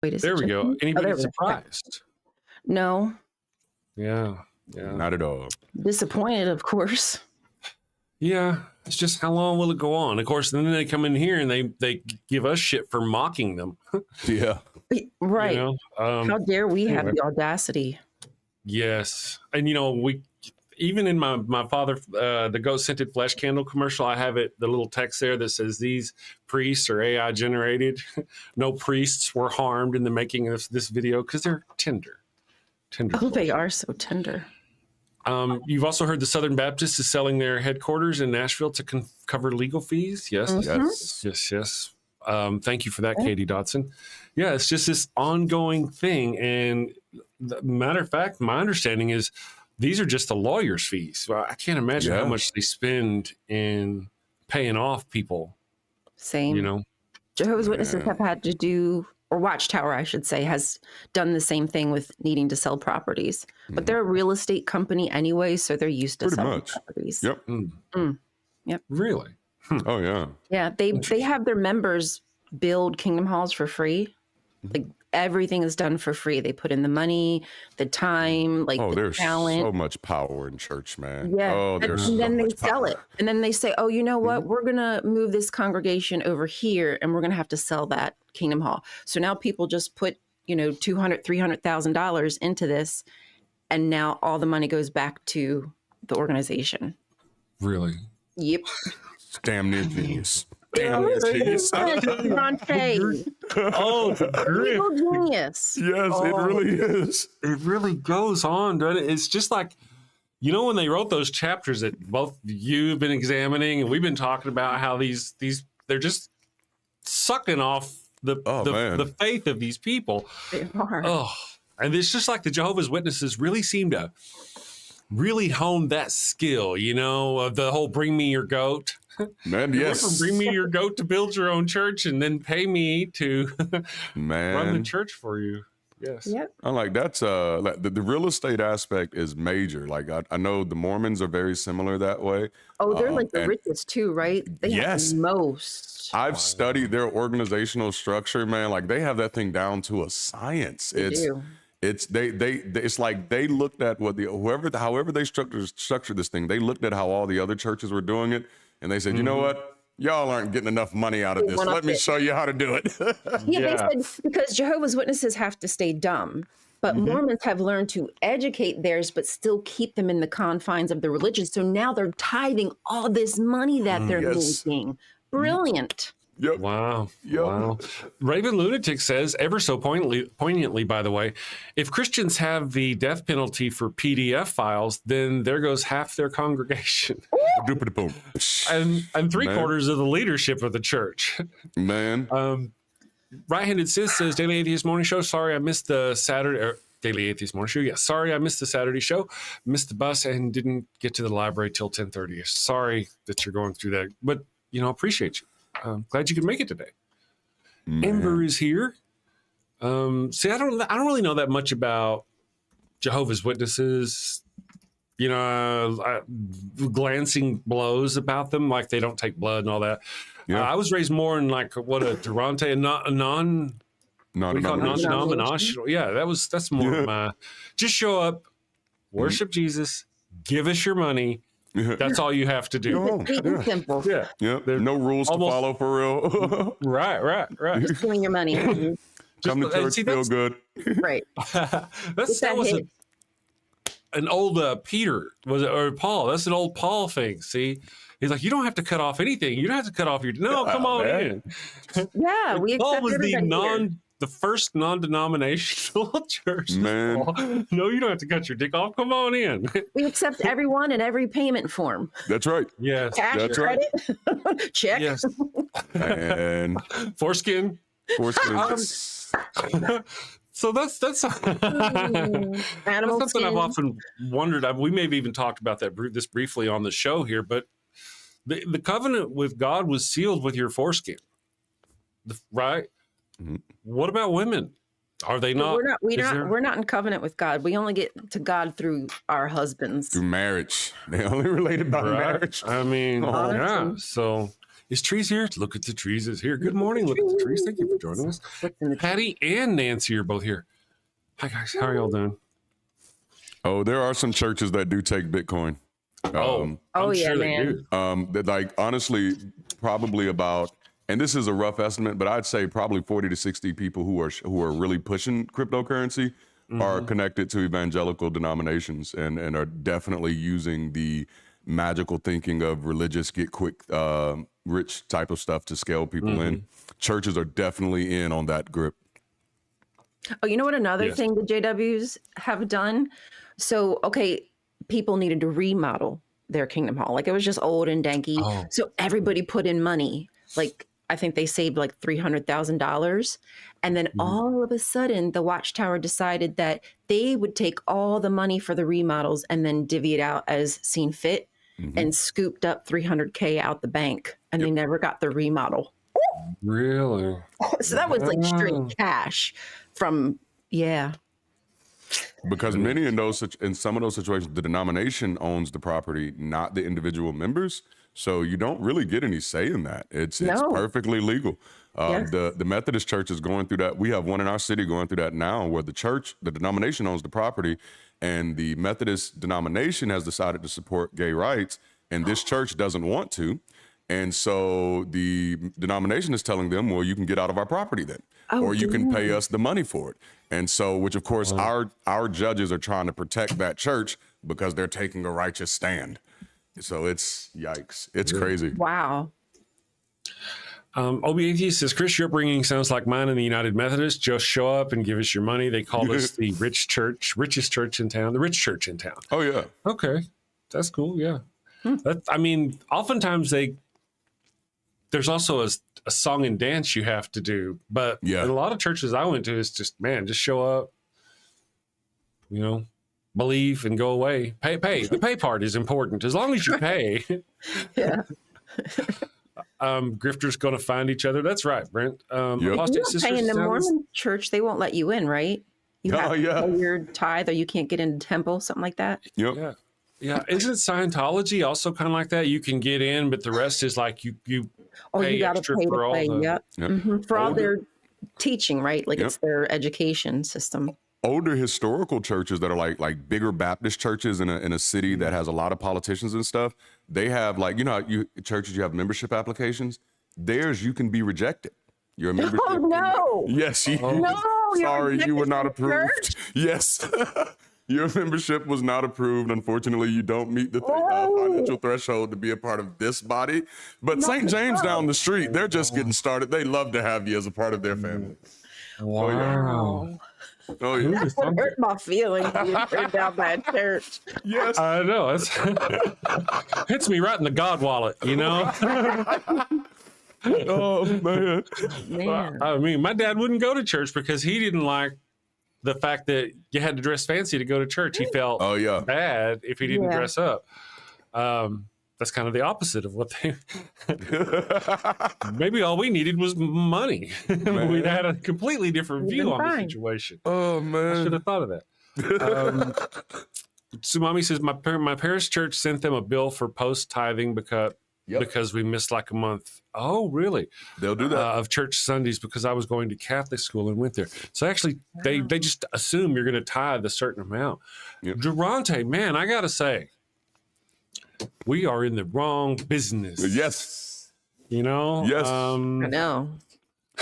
Wait a second. There we go. Anybody there we go. surprised? No. Yeah. Not at all. Disappointed, of course. Yeah. It's just how long will it go on? Of course, then they come in here and they give us shit for mocking them. Yeah. Right. You know? How dare we have the audacity? Yes. And, we even in my father, the ghost scented flesh candle commercial, I have the little text there that says these priests are AI generated. No priests were harmed in the making of this video because they're tender. Oh, they are so tender. You've also heard the Southern Baptist is selling their headquarters in Nashville to cover legal fees. Yes. Mm-hmm. Yes. Thank you for that, Katie Dotson. Yeah, it's just this ongoing thing. And matter of fact, my understanding is these are just the lawyers' fees. Well, I can't imagine how much they spend in paying off people. Same. Jehovah's Witnesses have had to do, or Watchtower, I should say, has done the same thing with needing to sell properties. But they're a real estate company anyway, so they're used to selling properties. Yep. Yep. Really? Oh, yeah. Yeah, they have their members build kingdom halls for free. Like everything is done for free. They put in the money, the time, there's talent. so much power in church, man. Yeah. Oh, there's and then so they much sell power. it. And then they say, oh, you know what? We're going to move this congregation over here and we're going to have to sell that kingdom hall. So now people just put, $200,000, $300,000 into this. And now all the money goes back to the organization. Really? Yep. Damn near genius. Darante. Oh, Evil genius. Yes, it really is. It really goes on, doesn't it? It's just like, when they wrote those chapters that both you've been examining and we've been talking about how these they're just sucking off the faith of these people. They are. Oh, and it's just like the Jehovah's Witnesses really seem to really hone that skill, of the whole bring me your goat. Man, yes. Bring me your goat to build your own church and then pay me to run the church for you. Yes. Yep. I like that's the real estate aspect is major. Like I know the Mormons are very similar that way. Oh, they're like the richest too, right? They have the most. I've studied their organizational structure, man. Like they have that thing down to a science. It's like they looked at what however they structured this thing. They looked at how all the other churches were doing it, and they said, you know what? Y'all aren't getting enough money out of this. Let me show you how to do it. They said because Jehovah's Witnesses have to stay dumb, but Mormons have learned to educate theirs, but still keep them in the confines of the religion. So now they're tithing all this money that they're making. Brilliant. Yep. Wow. Yep. Wow. Raven Lunatic says, ever so poignantly, by the way, if Christians have the death penalty for PDF files, then there goes half their congregation. Boom. and three Man. quarters of the leadership of the church. Man. Right-handed Sis says, Daily Atheist Morning Show. Sorry, I missed the Saturday. Daily Atheist Morning Show. Yeah, sorry, I missed the Saturday show. Missed the bus and didn't get to the library till 10:30. Sorry that you're going through that, but appreciate you. Glad you could make it today. Man. Ember is here. See, I don't really know that much about Jehovah's Witnesses. Glancing blows about them, like they don't take blood and all that. Yeah. I was raised more in like what a Darante, non-denominational. Yeah, that's more of my. Just show up, worship Jesus, give us your money. That's all you have to do. Simple. Yeah. No rules to follow for real. Right. Just giving your money. Come to church, feel good. Right. that was an old Peter, was it, or Paul? That's an old Paul thing. See, he's like, you don't have to cut off anything. You don't have to cut off your. No, come on in. Yeah, we Paul accept was everybody the first non-denominational church. Man. No, you don't have to cut your dick off. Come on in. We accept everyone in every payment form. That's right. Yes. Cash, That's right. credit, check. Yes. And Foreskin. So that's Animal something skin. I've often wondered. We may have even talked about this briefly on the show here, but the covenant with God was sealed with your foreskin, right? Mm-hmm. What about women? Are they not? We're not in covenant with God. We only get to God through our husbands. through marriage. They only related by marriage. I mean, Honestly. yeah. So is Trees here? Look at the Trees is here. Good morning. Look at the Trees. Thank you for joining us. Patty and Nancy are both here. Hi guys. How are y'all doing? Oh, there are some churches that do take Bitcoin. I'm yeah, sure they man. do. That, like, honestly, probably about, and this is a rough estimate, but I'd say probably 40 to 60 people who are really pushing cryptocurrency are connected to evangelical denominations and are definitely using the magical thinking of religious get quick rich type of stuff to scale people in. Churches are definitely in on that grip. Oh, you know what? Another Yes. thing the JWs have done. So, okay, people needed to remodel their Kingdom Hall. Like it was just old and danky. Oh. So everybody put in money. Like I think they saved like $300,000. And then all of a sudden, the Watchtower decided that they would take all the money for the remodels and then divvy it out as seen fit, and scooped up $300K out the bank, and they never got the remodel. Really? So that was like straight cash from, Because many in some of those situations, the denomination owns the property, not the individual members. So you don't really get any say in that. It's perfectly legal. Yes. The Methodist Church is going through that. We have one in our city going through that now, where the denomination owns the property, and the Methodist denomination has decided to support gay rights, and this church doesn't want to. And so the denomination is telling them, well, you can get out of our property then, or you can pay us the money for it. And so, which of course our judges are trying to protect that church because they're taking a righteous stand. So it's yikes. It's crazy. wow. OB Atheist says, Chris, your upbringing sounds like mine in the United Methodist. Just show up and give us your money. They call us the richest church in town, the rich church in town. Oh yeah. Okay. That's cool. Yeah. I mean, oftentimes there's also a song and dance you have to do, but in a lot of churches I went to, it's just, man, just show up, believe and go away. Pay. The pay part is important. As long as you pay. Yeah. Grifters going to find each other. That's right, Brent. If you Apostate don't Sisters pay in the sounds- Mormon church, they won't let you in, right? You have to pay your tithe, or you can't get in the temple, something like that. Yep. Yeah. Yeah. Isn't Scientology also kind of like that? You can get in, but the rest is like you pay You got to extra pay for to all pay. the. Yep. Yep. For all their teaching, right? Like Yep. it's their education system. Older historical churches that are like bigger Baptist churches in a city that has a lot of politicians and stuff, they have like, churches, you have membership applications. Theirs, you can be rejected. Your membership. Oh no! Yes. No, Sorry, you were not rejected from approved. Yes. Your membership was not approved. Unfortunately, you don't meet the financial threshold to be a part of this body. But St. James down the street, they're just getting started. They love to have you as a part of their family. Wow. Oh, yeah. That would hurt my feelings being turned down by a church. Yes. I know. It's hits me right in the God wallet, you know? Oh, man. Man. I mean, my dad wouldn't go to church because he didn't like the fact that you had to dress fancy to go to church. He felt bad if he didn't dress up. That's kind of the opposite of what they maybe all we needed was money. We'd had a completely different view on the situation. Oh, I man. should have thought of that. Sumami says my parish church sent them a bill for post tithing because we missed like a month. Oh, really? They'll do that. Of church Sundays because I was going to Catholic school and went there. So actually, they just assume you're going to tithe a certain amount. Yep. Darante, man, I got to say, we are in the wrong business. Yes. You know? Yes. I know.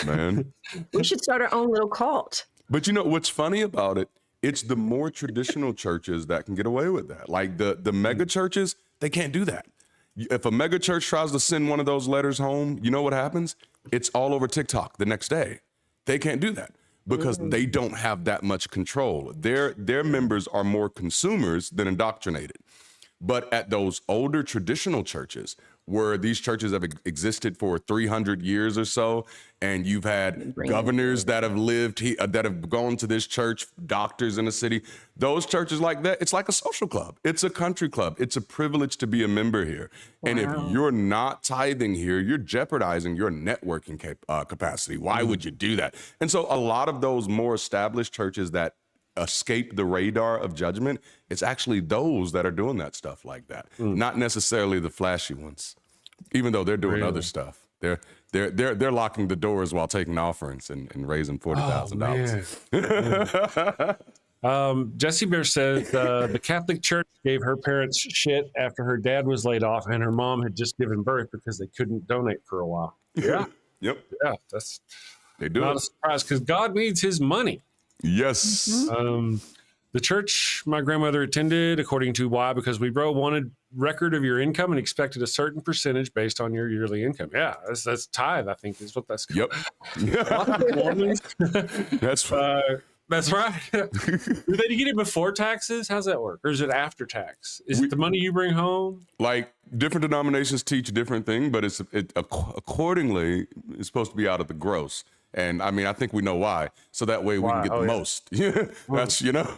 Man. We should start our own little cult. But you know what's funny about it? It's the more traditional churches that can get away with that. Like the mega churches, they can't do that. If a mega church tries to send one of those letters home, you know what happens? It's all over TikTok the next day. They can't do that because they don't have that much control. Their members are more consumers than indoctrinated. But at those older traditional churches, where these churches have existed for 300 years or so, and you've had governors that have lived, that have gone to this church, doctors in the city, those churches like that, it's like a social club. It's a country club. It's a privilege to be a member here. Wow. And if you're not tithing here, you're jeopardizing your networking capacity. Why would you do that? And so a lot of those more established churches that escape the radar of judgment, it's actually those that are doing that stuff like that, not necessarily the flashy ones, even though they're doing other stuff. They're locking the doors while taking offerings and raising $40,000. Jesse Bear says the Catholic Church gave her parents shit after her dad was laid off and her mom had just given birth because they couldn't donate for a while. Yeah. Yep. Yeah, that's they do not a surprise because God needs his money. Yes. The church my grandmother attended, according to why, because we wanted record of your income and expected a certain percentage based on your yearly income. Yeah, that's tithe, I think is what that's called. Yep. That's right. That's right. Do they get it before taxes? How's that work? Or is it after tax? Is it the money you bring home? Like different denominations teach a different thing, but accordingly, it's supposed to be out of the gross. And I mean, I think we know why. So that way we can get the most. That's, you know.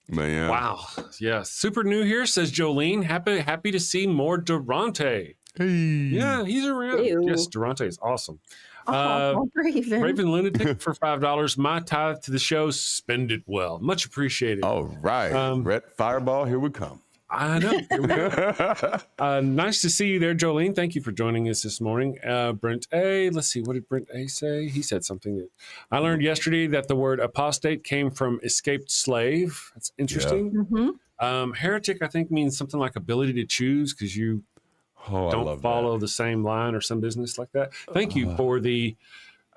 Man. Wow. Yeah. Super new here, says Jolene. Happy to see more Darante. Hey. Yeah, he's around. Ew. Yes, Darante is awesome. Raven. Raven Lunatic for $5. My tithe to the show. Spend it well. Much appreciated. All right. Red Fireball, here we come. I know. Here we go. Nice to see you there, Jolene. Thank you for joining us this morning. Brent A. Let's see. What did Brent A say? He said something that I learned yesterday that the word apostate came from escaped slave. That's interesting. Mm-hmm. Heretic, I think, means something like ability to choose because you don't follow the same line or some business like that. Thank you for the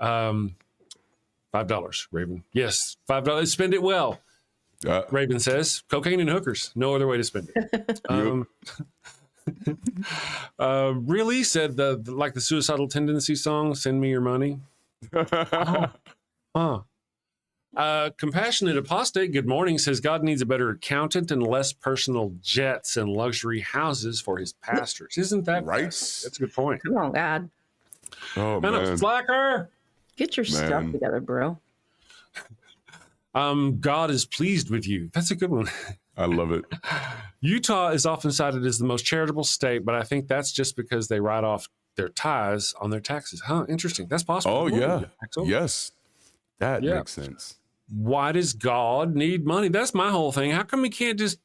$5, Raven. Yes, $5. Spend it well. Raven says, cocaine and hookers. No other way to spend it. Really said like the suicidal tendency song, Send Me Your Money. Compassionate Apostate, good morning, says God needs a better accountant and less personal jets and luxury houses for his pastors. Isn't that right? That's a good point. Come on, God. Oh, Man, man. Slacker. Get your stuff together, bro. God is pleased with you. That's a good one. I love it. Utah is often cited as the most charitable state, but I think that's just because they write off their tithes on their taxes. Huh? Interesting. That's possible. Oh, yeah. Yes. That makes sense. Why does God need money? That's my whole thing. How come he can't just,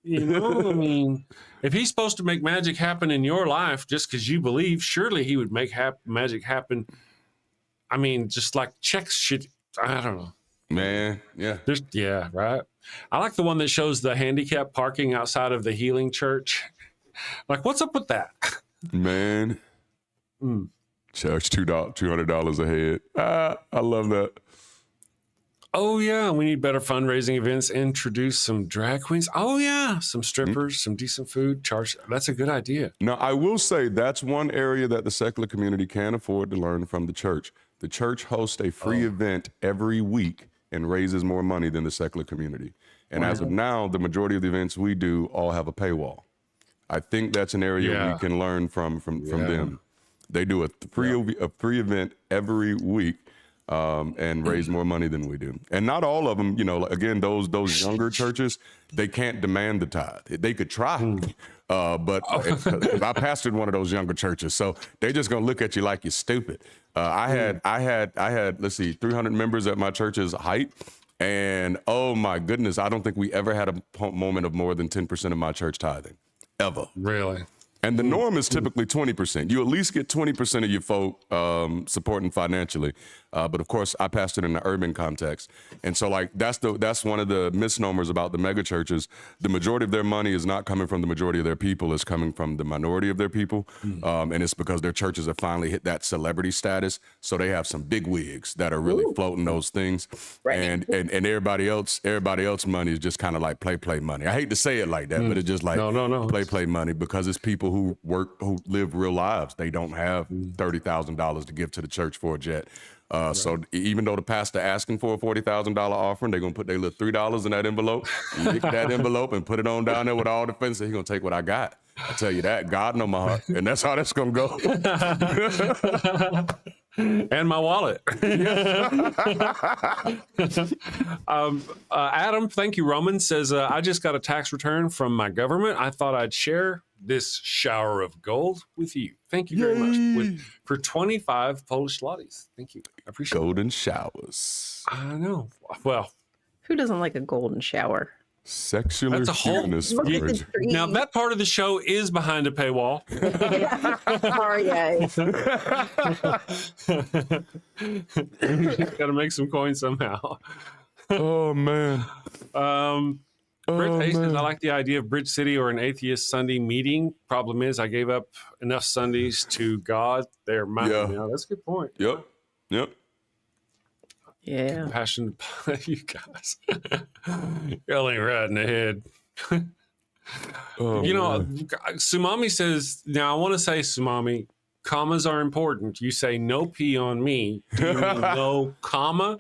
you know, I mean, if he's supposed to make magic happen in your life just because you believe, surely he would make magic happen. I mean, just like checks should, I don't know. Man, yeah. Yeah, right. I like the one that shows the handicap parking outside of the Healing Church. Like, what's up with that? Man. Charge $200 a head. I love that. Oh, yeah. We need better fundraising events. Introduce some drag queens. Oh, yeah. Some strippers, some decent food. Charge. That's a good idea. Now, I will say that's one area that the secular community can afford to learn from the church. The church hosts a free event every week and raises more money than the secular community. And as of now, the majority of the events we do all have a paywall. I think that's an area we can learn from them. They do a free event every week. And raise more money than we do. And not all of them, you know, again, those younger churches, they can't demand the tithe. They could try, but I pastored one of those younger churches, so they're just gonna look at you like you're stupid. I had, let's see, 300 members at my church's height, and oh my goodness, I don't think we ever had a moment of more than 10% of my church tithing, ever. Really? And the norm is typically 20%. You at least get 20% of your folk supporting financially. But of course, I pastored in the urban context. And so like, that's one of the misnomers about the mega churches. The majority of their money is not coming from the majority of their people, it's coming from the minority of their people. And it's because their churches have finally hit that celebrity status. So they have some big wigs that are really floating those things. Right. And everybody else money is just kind of like play money. I hate to say it like that, but it's just like play money, because it's people who live real lives. They don't have $30,000 to give to the church for a jet. So even though the pastor asking for a $40,000 offering, they're going to put their little $3 in that envelope, lick that envelope and put it on down there with all the fence. He's going to take what I got. I tell you that. God know my heart. And that's how that's going to go. And my wallet. Adam, thank you. Roman says, I just got a tax return from my government. I thought I'd share this shower of gold with you. Thank you very much for 25 Polish zlotys. Thank you. I appreciate it. Golden showers. I know. Well, Who doesn't like a golden shower? Sexually that's a whole. Now that part of the show is behind a paywall. Sorry, guys. Got to make some coins somehow. Oh man. Brit Hayes says, I like the idea of Bridge City or an atheist Sunday meeting. Problem is, I gave up enough Sundays to God. They're mine. Yeah, that's a good point. Yep. Yeah. Passion, you guys. Y'all ain't right in the head. You know, Sumami says, now I want to say, Sumami, commas are important. You say no pee on me. Do you mean no comma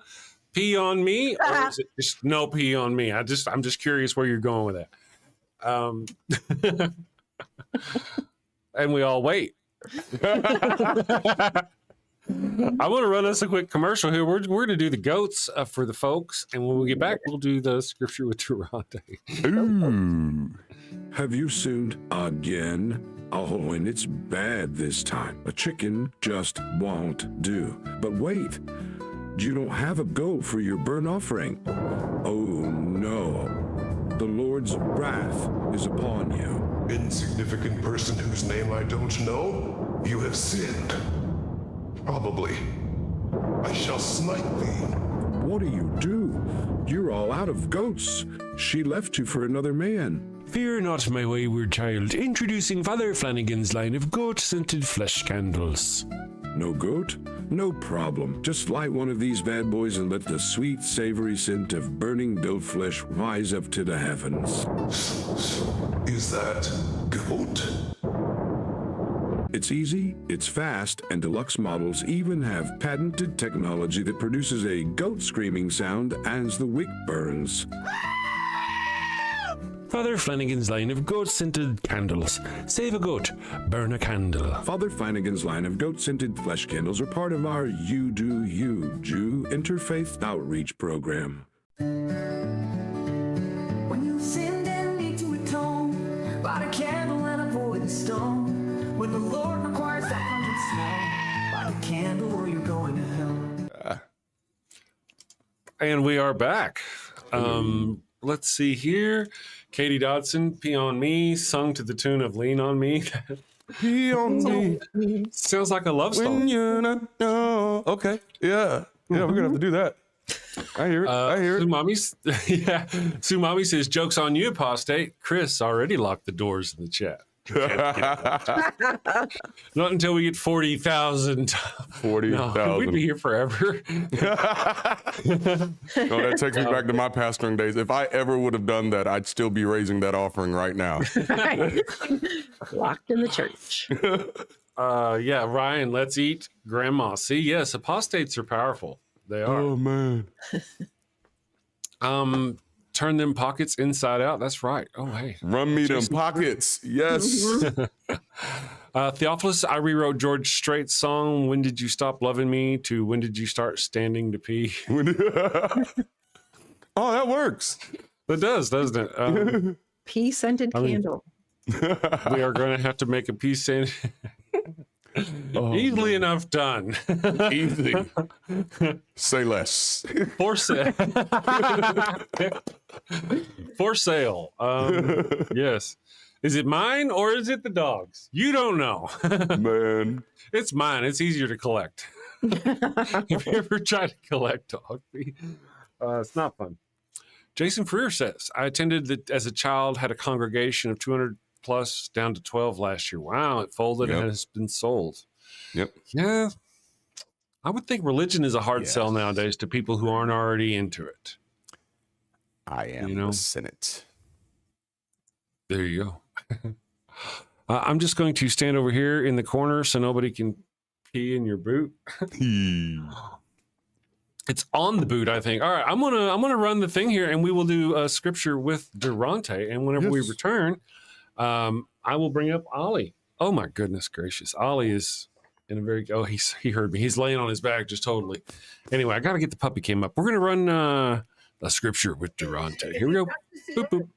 pee on me? Or is it just no pee on me? I'm just curious where you're going with that. And we all wait. I want to run us a quick commercial here. We're going to do the goats for the folks, and when we get back, we'll do the scripture with Darante. Have you sinned again? Oh, and it's bad this time. A chicken just won't do. But wait, you don't have a goat for your burnt offering. Oh no, the Lord's wrath is upon you. Insignificant person whose name I don't know, you have sinned. Probably. I shall smite thee. What do you do? You're all out of goats. She left you for another man. Fear not, my wayward child. Introducing Father Flanagan's line of goat-scented flesh candles. No goat? No problem. Just light one of these bad boys and let the sweet, savory scent of burning goat flesh rise up to the heavens. Is that goat? It's easy, it's fast, and deluxe models even have patented technology that produces a goat screaming sound as the wick burns. Father Flanagan's line of goat-scented candles. Save a goat, burn a candle. Father Flanagan's line of goat-scented flesh candles are part of our You Do You Jew interfaith outreach program. When you sinned and need to atone, light a candle and avoid the stone. When the Lord requires 100 snow, light a candle or you're going to hell. And we are back. Let's see here. Katie Dodson, Pee on Me, sung to the tune of Lean on Me. Pee on me. Sounds like a love song. When you're not, no. Okay. Yeah, we're going to have to do that. I hear it. Sumami says, joke's on you, apostate. Chris already locked the doors in the chat. Not until we get 40,000. 40,000. No, we'd be here forever. No, that takes me back to my pastoring days. If I ever would have done that, I'd still be raising that offering right now. Locked in the church. Yeah, Ryan, let's eat grandma. See, yes, apostates are powerful. They are. Oh, man. Turn them pockets inside out. That's right. Oh, hey. Run me them pockets. Yes. Theophilus, I rewrote George Strait's song, When Did You Stop Loving Me, to When Did You Start Standing to Pee? Oh, that works. It does, doesn't it? Pea-scented candle. We are going to have to make a peace scene. Easily enough done. Easy. Say less. For sale. For sale. Yes. Is it mine or is it the dog's? You don't know. Man. It's mine. It's easier to collect. If you ever try to collect dog pee, it's not fun. Jason Freer says, I attended as a child, had a congregation of 200 plus down to 12 last year. Wow, it folded and has been sold. Yep. Yeah. I would think religion is a hard sell nowadays to people who aren't already into it. I am the Senate. There you go. I'm just going to stand over here in the corner so nobody can pee in your boot. It's on the boot, I think. All right, I'm gonna run the thing here, and we will do scripture with Darante. And whenever we return, I will bring up Ollie. Oh my goodness gracious, Ollie is in a very he heard me. He's laying on his back just totally. Anyway, I got to get the puppy cam up. We're gonna run a scripture with Darante. Here we go. Boop boop.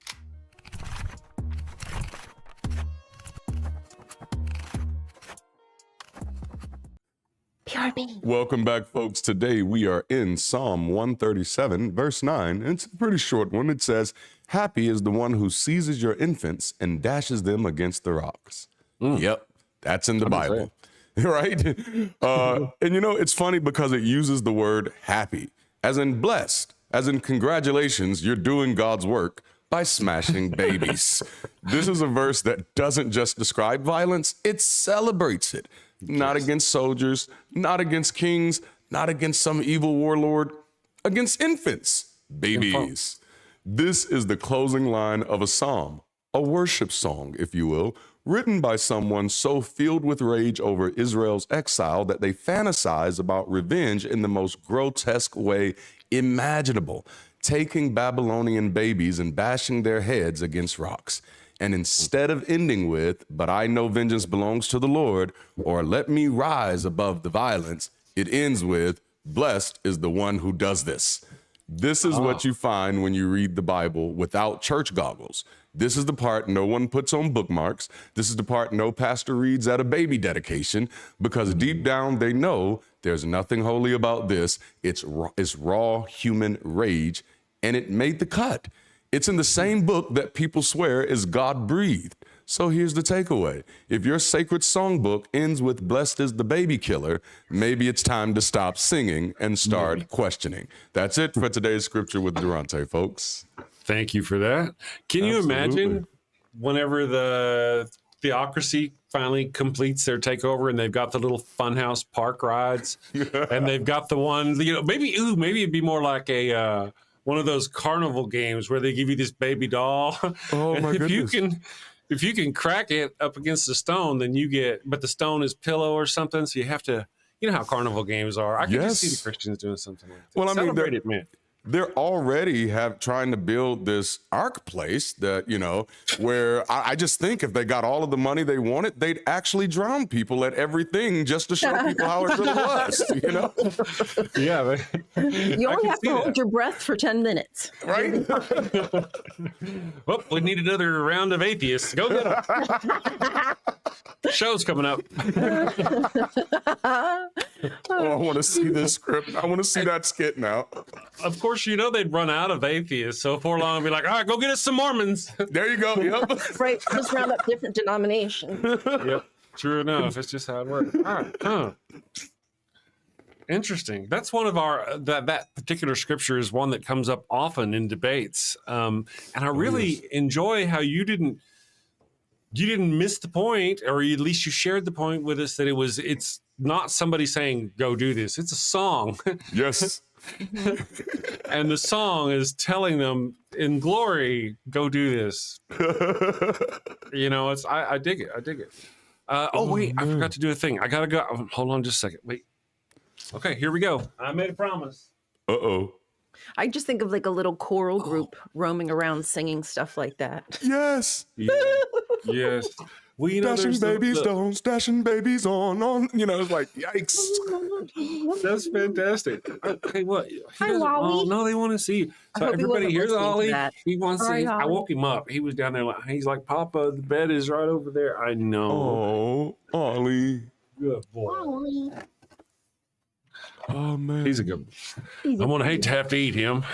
Welcome back, folks. Today we are in Psalm 137, verse 9. It's a pretty short one. It says, happy is the one who seizes your infants and dashes them against the rocks. Yep, that's in the Bible, right? And you know, it's funny because it uses the word happy, as in blessed, as in congratulations, you're doing God's work by smashing babies. This is a verse that doesn't just describe violence, it celebrates it. Not against soldiers, not against kings, not against some evil warlord, against infants, babies. This is the closing line of a psalm, a worship song, if you will, written by someone so filled with rage over Israel's exile that they fantasize about revenge in the most grotesque way imaginable, taking Babylonian babies and bashing their heads against rocks. And instead of ending with, but I know vengeance belongs to the Lord, or let me rise above the violence, it ends with, blessed is the one who does this. This is what you find when you read the Bible without church goggles. This is the part no one puts on bookmarks. This is the part no pastor reads at a baby dedication, because deep down they know there's nothing holy about this. It's raw human rage, and it made the cut. It's in the same book that people swear is God-breathed. So here's the takeaway. If your sacred songbook ends with blessed is the baby killer, maybe it's time to stop singing and start questioning. That's it for today's scripture with Darante, folks. Thank you for that. Can you imagine whenever the theocracy finally completes their takeover and they've got the little funhouse park rides and they've got the one, you know, maybe it'd be more like a, one of those carnival games where they give you this baby doll. Oh my goodness. If you can crack it up against the stone, then you get, but the stone is pillow or something. So you have to, you know how carnival games are. I can just see the Christians doing something like that. Well, I mean, celebrate it, man. They're already trying to build this ark place that, you know, where I just think if they got all of the money they wanted, they'd actually drown people at everything just to show people how it really was, you know? Yeah. You only have to hold your breath for 10 minutes. Right? Well, we need another round of atheists. Go get them. Show's coming up. Oh, I want to see this script. I want to see that skit now. Of course, you know they'd run out of atheists. So before long, I'd be like, all right, go get us some Mormons. There you go. Yep. Right. Just round up different denominations. Yep. True enough. It's just how it works. All right. Interesting. That's one of our, that particular scripture is one that comes up often in debates. And I really enjoy how you didn't you didn't miss the point, or at least you shared the point with us that it's not somebody saying, go do this. It's a song. Yes. And the song is telling them in glory, go do this. You know, I dig it. I dig it. Wait, I forgot to do a thing. I gotta go. Hold on just a second. Wait. Okay, here we go. I made a promise. Uh-oh. I just think of like a little choral group roaming around singing stuff like that. Yes. Yeah. Yes. Well, you know, Dashing babies don't, dashing babies on. You know, it's like, yikes. That's fantastic. Hey, what? Hi, Wally. Oh, no, they want to see you. So hope he everybody, wasn't here's listening to Ollie. that. He wants to Sorry, see. I Ollie. woke him up. He was down there. He's like, Papa, the bed is right over there. I know. Oh, Ollie. Good boy. Oh, man. He's a good one. I'm going to hate to have to eat him.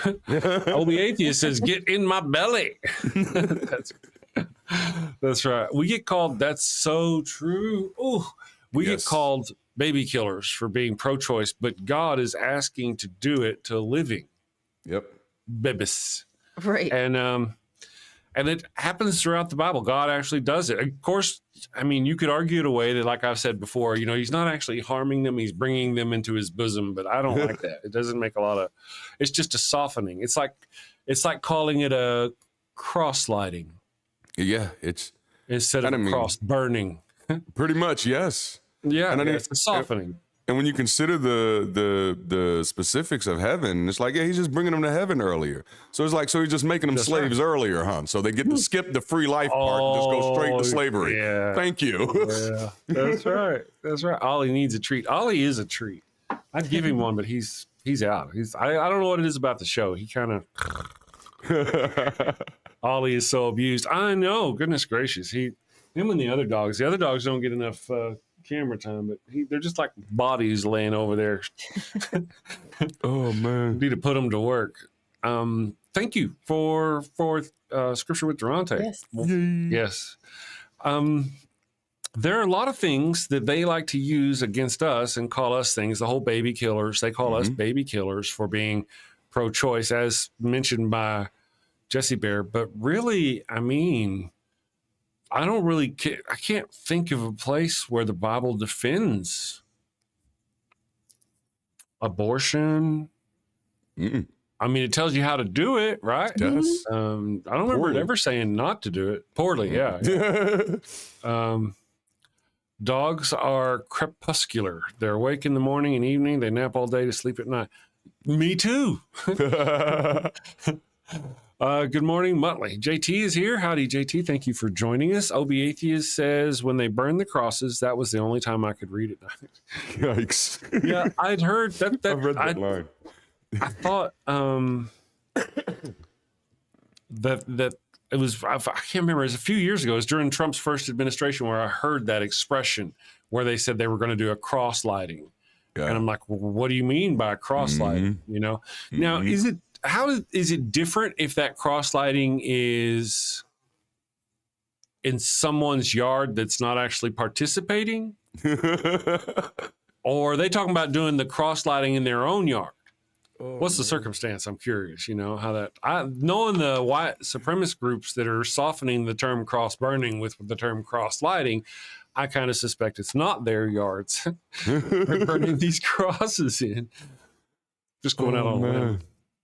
Old Atheist says, get in my belly. That's right. We get called, that's so true. Oh, we get called baby killers for being pro-choice, but God is asking to do it to living. Yep. Babies. Right. And it happens throughout the Bible. God actually does it. Of course, I mean, you could argue it away that, like I've said before, you know, he's not actually harming them. He's bringing them into his bosom, but I don't like that. It doesn't make a lot of, it's just a softening. It's like calling it a cross-sliding. Yeah, it's instead of cross burning. Pretty much, yes. Yeah, and it's a softening. And when you consider the specifics of heaven, it's like, yeah, he's just bringing them to heaven earlier. So it's like, so he's just making them slaves earlier, huh? So they get to skip the free life part and just go straight to slavery. Yeah. Thank you. Yeah, that's right. That's right. Ollie needs a treat. Ollie is a treat. I'd give him one, but he's out. I don't know what it is about the show. He kind of Ollie is so abused. I know. Goodness gracious. Him and the other dogs. The other dogs don't get enough camera time, but they're just like bodies laying over there. Oh man, need to put them to work. Thank you for Scripture with Darante. Yes. Yes. There are a lot of things that they like to use against us and call us things. The whole baby killers. They call us baby killers for being pro-choice, as mentioned by Jesse Bear. But really, I mean, I can't think of a place where the Bible defends abortion. I mean, it tells you how to do it, right? Yes. I don't remember it ever saying not to do it. Poorly, yeah. Dogs are crepuscular. They're awake in the morning and evening. They nap all day to sleep at night. Me too. Good morning, Muttley. JT is here. Howdy, JT. Thank you for joining us. OB Atheist says, when they burned the crosses, that was the only time I could read it. Yikes. Yeah, I'd heard that. I've read that line. I thought that it was, I can't remember, it was a few years ago. It was during Trump's first administration where I heard that expression where they said they were going to do a cross-lighting. Yeah. And I'm like, well, what do you mean by cross-lighting? You know? Now, is it different if that cross-lighting is in someone's yard that's not actually participating? Or are they talking about doing the cross-lighting in their own yard? What's the circumstance? I'm curious, you know, how that, knowing the white supremacist groups that are softening the term cross burning with the term cross lighting, I kind of suspect it's not their yards. They're burning these crosses in. Just going out on a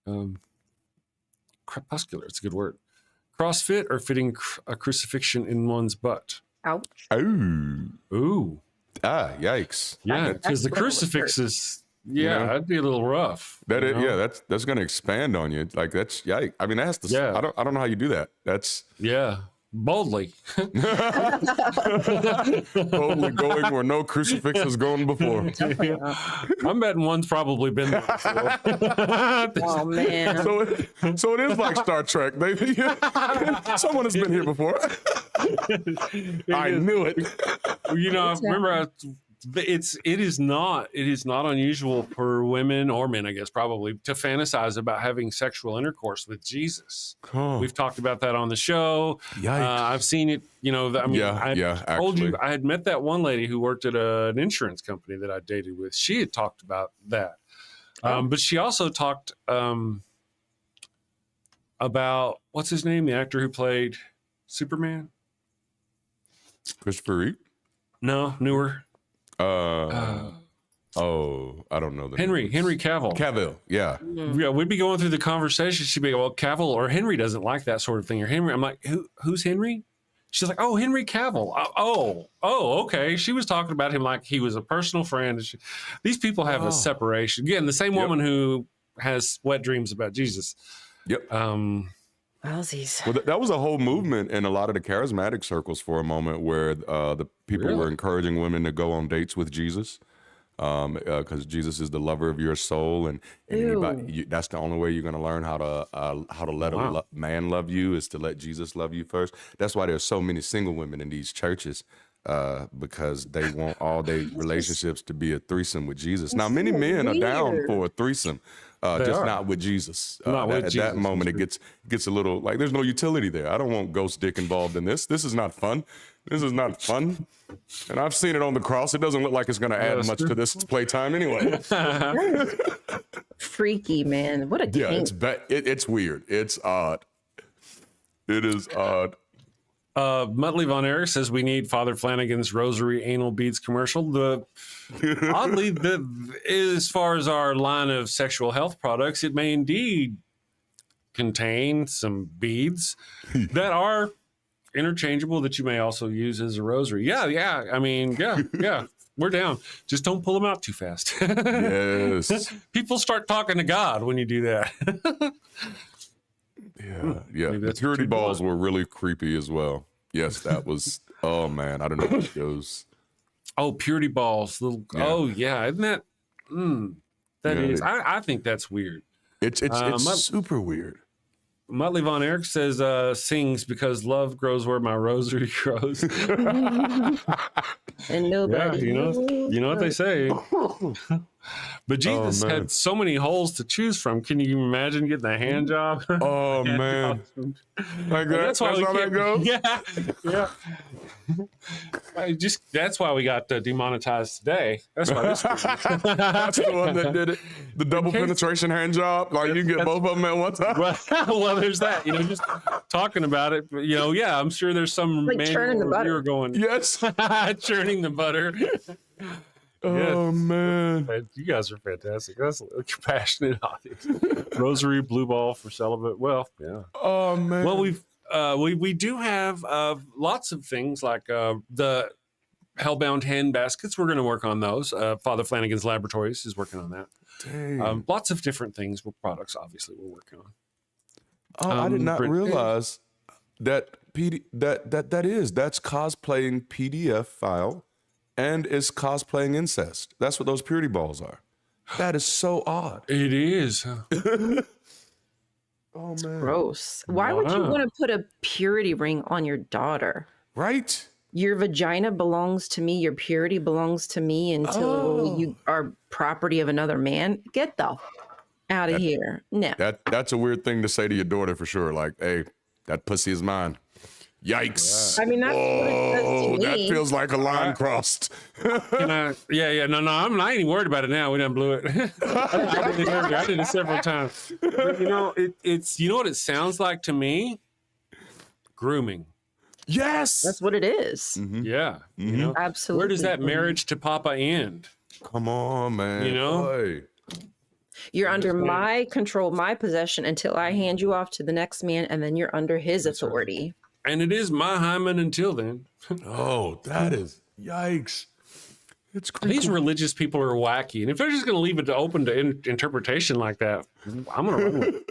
limb. Crepuscular, it's a good word. CrossFit or fitting a crucifixion in one's butt? Ouch. Ooh. Ah, yikes. Yeah, because the crucifix is... Yeah, that'd be a little rough. That's going to expand on you. Like that's I mean, that's the. Yeah. I don't know how you do that. That's boldly. Boldly going where no crucifix has gone before. I'm betting one's probably been there before. Oh man. So it is like Star Trek. Someone has been here before. I knew it. You know, remember it is not unusual for women or men, I guess, probably to fantasize about having sexual intercourse with Jesus. We've talked about that on the show. I've seen it, you know, I told you I had met that one lady who worked at an insurance company that I dated with. She had talked about that. But she also talked about, what's his name? The actor who played Superman? Christopher Reeve? No, newer. I don't know. Henry Cavill. Cavill, yeah. Yeah, we'd be going through the conversation. She'd be like, well, Cavill or Henry doesn't like that sort of thing. Or Henry. I'm like, who's Henry? She's like, oh, Henry Cavill. Okay. She was talking about him like he was a personal friend. These people have a separation. Again, the same woman who has wet dreams about Jesus. Yep. Wowsies. Well, that was a whole movement in a lot of the charismatic circles for a moment where the people were encouraging women to go on dates with Jesus. Because Jesus is the lover of your soul, and anybody, that's the only way you're going to learn how to let a man love you is to let Jesus love you first. That's why there's so many single women in these churches, because they want all their relationships to be a threesome with Jesus. Now, many men are down for a threesome, just not with Jesus. At that moment, it gets a little like there's no utility there. I don't want ghost dick involved in this. This is not fun. This is not fun. And I've seen it on the cross. It doesn't look like it's going to add much to this playtime anyway. Freaky, man. What a kink. It's weird. It's odd. It is odd. Muttley Von Erich says we need Father Flanagan's Rosary Anal Beads commercial. Oddly, as far as our line of sexual health products, it may indeed contain some beads that are interchangeable that you may also use as a rosary. Yeah. I mean, yeah. We're down. Just don't pull them out too fast. Yes. People start talking to God when you do that. Yeah. The purity balls were really creepy as well. Yes, that was. Oh man, I don't know how it goes. Oh, purity balls. Oh yeah, isn't that? That is. I think that's weird. It's super weird. Muttley Von Erich says, sings because love grows where my rosary grows. And nobody. Yeah, you know what they say. But Jesus had so many holes to choose from. Can you imagine getting a hand job? Oh man, like that, that's how that goes. Yeah. That's why we got demonetized today. That's why this. That's the one that did it. The double penetration hand job. Like you get both of them at one time. Well, there's that. Just talking about it. I'm sure there's some like churning the butter. You're going. Yes, churning the butter. Oh man, you guys are fantastic. That's a compassionate audience. Rosary, blue ball for celibate. Well, yeah. Oh man. Well, we do have lots of things like the Hellbound hen baskets. We're going to work on those. Father Flanagan's Laboratories is working on that. Dang. Lots of different things with products. Obviously, we're working on. Oh, I did not realize that that's cosplaying PDF file. And it's cosplaying incest. That's what those purity balls are. That is so odd. It is. Oh, man. Gross. Why would you want to put a purity ring on your daughter? Right? Your vagina belongs to me. Your purity belongs to me until you are property of another man. Get the out of here. No. That's a weird thing to say to your daughter for sure. Like, hey, that pussy is mine. Yikes. I mean, that's what it does to me. That feels like a line crossed. No, I'm not even worried about it now. We done blew it. I did it several times. But it's what it sounds like to me? Grooming. Yes. That's what it is. Mm-hmm. Yeah. Mm-hmm. Absolutely. Where does that marriage to Papa end? Come on, man. Boy. You're under my control, my possession until I hand you off to the next man, and then you're under his authority. And it is my hymen until then. Oh, that is yikes. It's crazy. These religious people are wacky. And if they're just going to leave it open to interpretation like that, I'm going to run with it.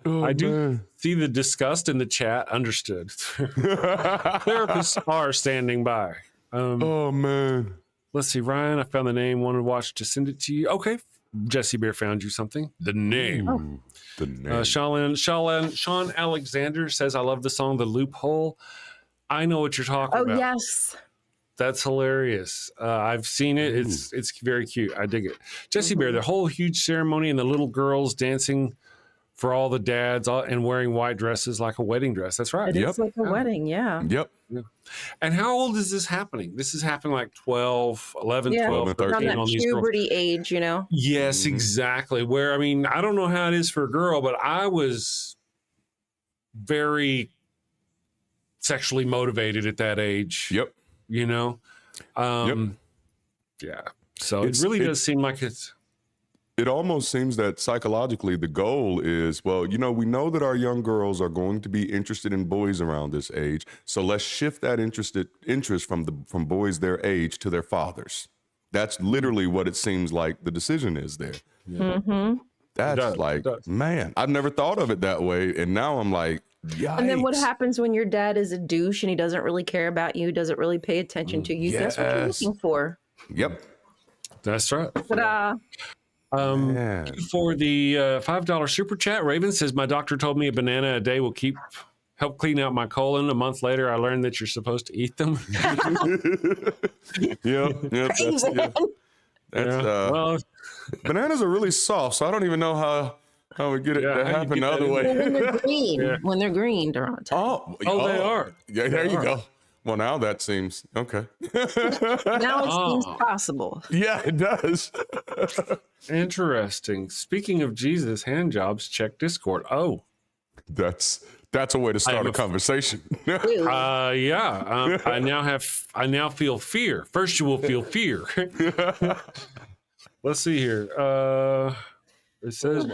I do see the disgust in the chat. Understood. Therapists are standing by. Oh, man. Let's see, Ryan, I found the name. Wanted to watch to send it to you. Okay. Jesse Bear found you something. The name. The name. Sean Alexander says, I love the song The Loophole. I know what you're talking about. Oh, yes. That's hilarious. I've seen it. It's very cute. I dig it. Jesse Bear, the whole huge ceremony and the little girls dancing for all the dads and wearing white dresses like a wedding dress. That's right. It's like a wedding, yeah. Yep. And how old is this happening? This is happening like 12, 11, 12, 13 on that on these puberty girls. age, Yes, exactly. Where, I don't know how it is for a girl, but I was very sexually motivated at that age. Yep. You know? Yeah. So it really does seem like it almost seems that psychologically the goal is, well, you know, we know that our young girls are going to be interested in boys around this age. So let's shift that interest from boys their age to their fathers. That's literally what it seems like the decision is there. Yeah. That's man, I've never thought of it that way. And now I'm like, yikes. And then what happens when your dad is a douche and he doesn't really care about you, doesn't really pay attention to you? That's what you're looking for. Yep. That's right. Ta-da. For the $5 super chat, Raven says, my doctor told me a banana a day will help clean out my colon. A month later, I learned that you're supposed to eat them. Well, bananas are really soft, so I don't even know how we get it to happen the other way. When they're green, Darante. Oh, they are. Yeah, there you go. Well, now that seems okay. Now it seems possible. Yeah, it does. Interesting. Speaking of Jesus hand jobs, check Discord. Oh, that's a way to start a conversation. I now feel fear. First, you will feel fear. Let's see here. It says,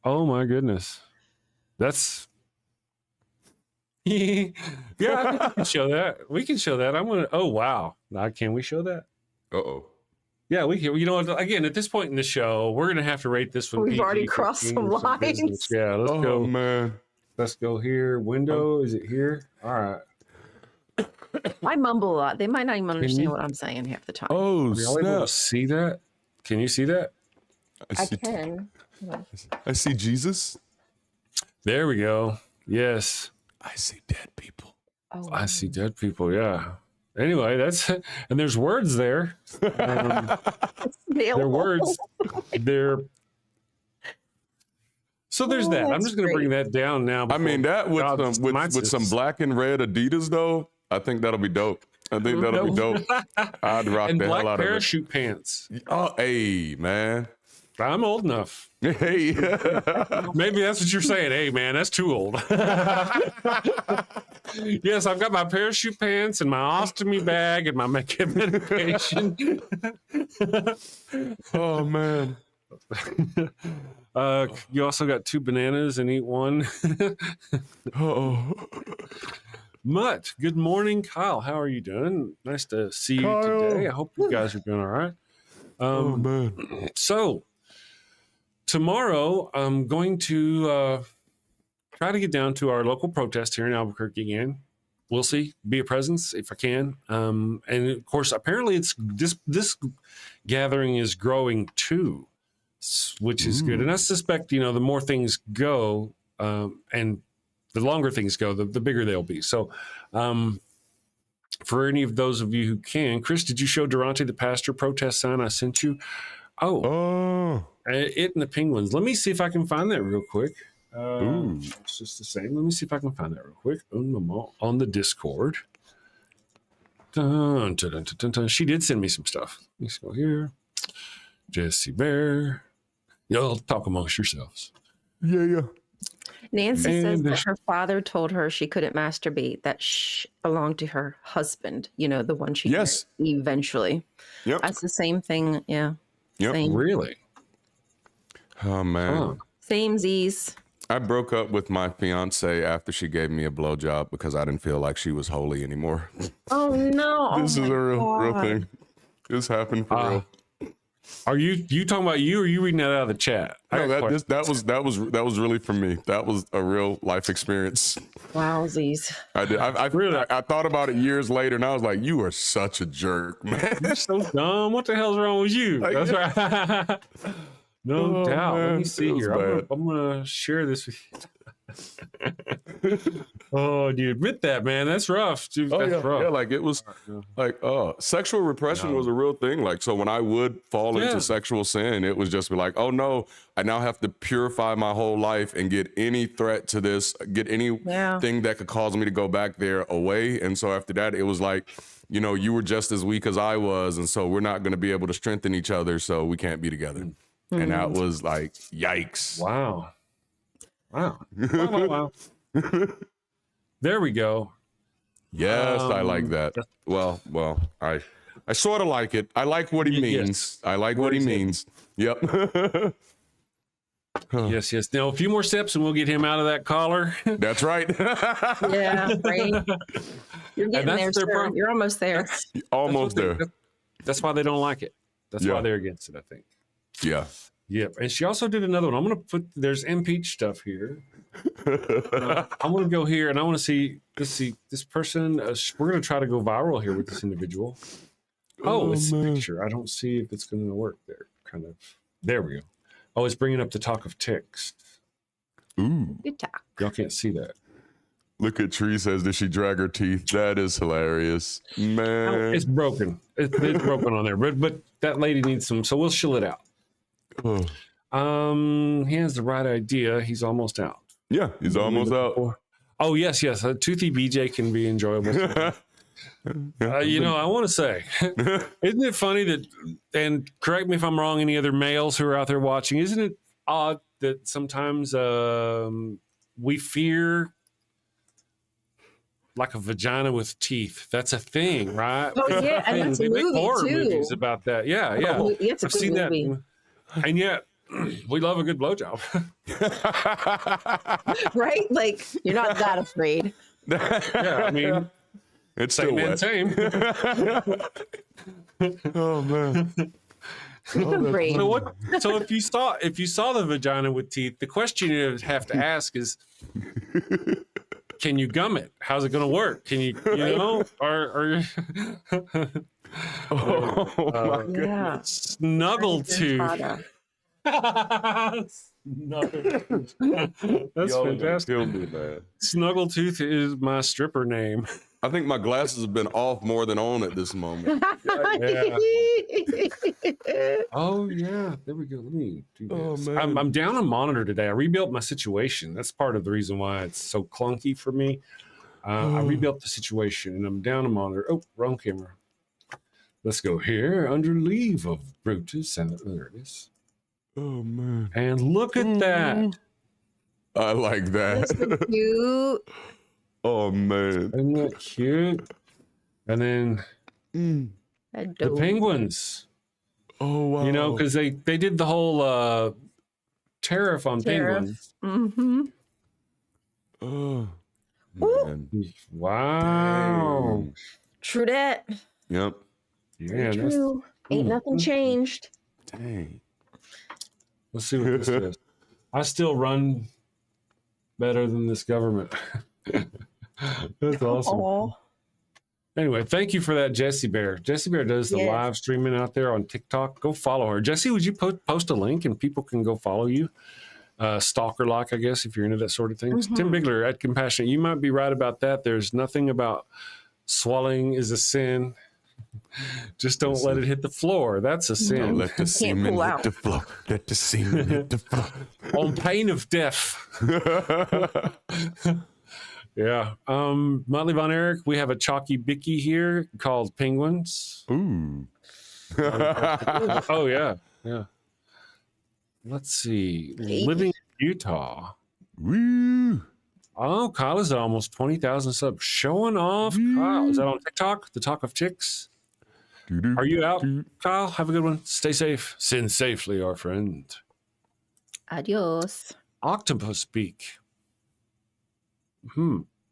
oh my goodness. That's. Yeah, I think we can show that. We can show that. I'm gonna. Oh wow! Now, can we show that? Yeah, we can. You know, again, at this point in the show, we're gonna have to rate this one. We've already crossed some lines. Yeah, let's go. Oh man, let's go here. Window, is it here? All right. I mumble a lot. They might not even understand what I'm saying half the time. Oh, are you able to see that? Can you see that? I can. I see Jesus. There we go. Yes. I see dead people. Oh, I see dead people. Yeah. Anyway, that's and there's words there. They're words. They're so there's that. I'm just going to bring that down now. I mean that with some black and red Adidas though. I think that'll be dope. I think that'll be dope. I'd rock and the black hell out of it. Parachute pants. Oh, hey man. I'm old enough. Hey. Maybe that's what you're saying. Hey, man, that's too old. Yes, I've got my parachute pants and my ostomy bag and my medication. Oh, man. You also got 2 bananas and eat one. Uh-oh. Mutt, good morning, Kyle. How are you doing? Nice to see you today. I hope you guys are doing all right. Oh, man. So, tomorrow, I'm going to try to get down to our local protest here in Albuquerque again. We'll see. Be a presence if I can. And of course, apparently, it's this gathering is growing too, which is good. And I suspect, you know, the more things go, and the longer things go, the bigger they'll be. So, for any of those of you who can, Chris, did you show Darante the pastor protest sign I sent you? Oh. It and the penguins. Let me see if I can find that real quick. It's just the same. Let me see if I can find that real quick on the Discord. Dun, dun, dun, dun, dun. She did send me some stuff. Let's go here. Jesse Bear. Y'all talk amongst yourselves. Yeah. Nancy says that her father told her she couldn't masturbate, that belonged to her husband, you know, the one she married eventually. Yep. That's the same thing. Yeah. Yep. Same. Really? Oh, man. Samesies. I broke up with my fiance after she gave me a blowjob because I didn't feel like she was holy anymore. Oh, no. This is a real thing. This happened for real. Are you talking about you, or are you reading that out of the chat? No, that was really for me. That was a real life experience. Wowsies. I did. I thought about it years later, and I was like, "You are such a jerk, man. You're so dumb. What the hell's wrong with you?" That's right. No doubt. Man, let me see here. I'm gonna share this with you. Oh, do you admit that, man? That's rough, dude. That's rough. Yeah, like it was like sexual repression was a real thing. Like, so when I would fall into sexual sin, it was just be like, oh no, I now have to purify my whole life and get any threat to this, get anything that could cause me to go back there away. And so after that, it was like, you know, you were just as weak as I was, and so we're not going to be able to strengthen each other, so we can't be together. And that was like, yikes. Wow. There we go. Yes, I like that. Well, I sort of like it. I like what he means. Yes. I like what he means. Yep. Yes. Now, a few more steps and we'll get him out of that collar. That's right. Yeah, right. You're getting there, sir. You're almost there. Almost there. That's why they don't like it. That's why they're against it, I think. Yeah. Yep. And she also did another one. I'm going to put, there's impeach stuff here. I'm going to go here and I want to see this person. We're going to try to go viral here with this individual. Oh, it's a picture. I don't see if it's going to work there. Kind of. There we go. Oh, it's bringing up the talk of ticks. Ooh. Good talk. Y'all can't see that. Look at Tree says, did she drag her teeth? That is hilarious. Man. Oh, it's broken. It's broken on there. But that lady needs some, so we'll chill it out. He has the right idea. He's almost out. Yeah, he's almost out. Oh, yes. A toothy BJ can be enjoyable. I want to say, isn't it funny that, and correct me if I'm wrong, any other males who are out there watching, isn't it odd that sometimes we fear like a vagina with teeth? That's a thing, right? Oh, yeah, and that's a they make movie, horror too. movies about that. Yeah. It's a I've good seen movie. that. And yet, we love a good blowjob. Right? Like, you're not that afraid. Yeah, I mean, it's still wet. Same. Oh, man. Great. So if you saw the vagina with teeth, the question you have to ask is, can you gum it? How's it going to work? Can you or my Yeah. snuggle tooth? That's fantastic. Killed me, man. Snuggletooth is my stripper name. I think my glasses have been off more than on at this moment. Yeah. Oh yeah, there we go. Let me do this. man. I'm down on monitor today. I rebuilt my situation. That's part of the reason why it's so clunky for me. I rebuilt the situation and I'm down on monitor. Oh, wrong camera. Let's go here under leave of Brutus, and there it is. Oh man. And look at that. I like that. That's cute. Oh man. Isn't that cute? And then the penguins. Oh wow. You know, because they did the whole tariff on penguins. Mm-hmm. Oh man. Wow. Dang. True that. Yep. Yeah, True. Ain't nothing changed. Dang. let's see what this is. I still run better than this government. That's awesome. Aww. Anyway, thank you for that, Jessie Bear. Jessie Bear does the live streaming out there on TikTok. Go follow her. Jessie, would you post a link and people can go follow you? Stalker-like, I guess, if you're into that sort of thing. Mm-hmm. Tim Bigler at Compassionate. You might be right about that. There's nothing about swallowing is a sin. Just don't let it hit the floor. That's a sin. Let the semen hit the floor. Let the semen hit the floor. On pain of death. Yeah. Motley Von Erich, we have a chalky bicky here called Penguins. Ooh. Oh, yeah. Yeah. Let's see. Living in Utah. Woo. Oh, Kyle is at almost 20,000 subs. Showing off. Kyle, is that on TikTok? The Talk of Chicks? Are you out, Kyle? Have a good one. Stay safe. Sin safely, our friend. Adios. Octopus beak.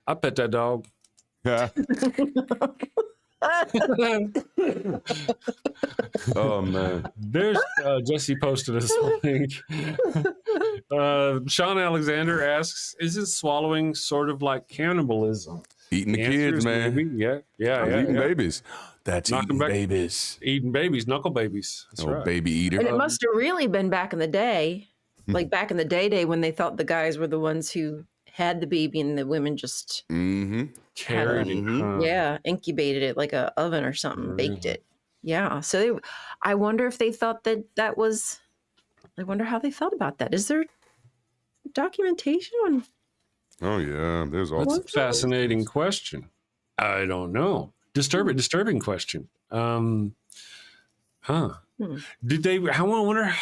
I pet that dog. Oh man. There's Jesse posted us a link. Sean Alexander asks, is it swallowing sort of like cannibalism? Eating the kids, man. Maybe. Yeah. Eating babies. That's Knocking eating back- babies. Eating babies, knuckle babies. That's Oh, right. baby eater. And it must have really been back in the day, like back in the day when they thought the guys were the ones who had the baby and the women just Carried it. incubated it like a oven or something, baked it. Yeah. So I wonder if they thought that was. I wonder how they felt about that. Is there documentation on? Oh yeah, there's all. That's a fascinating question. I don't know. Disturbing question. Did they? I wonder.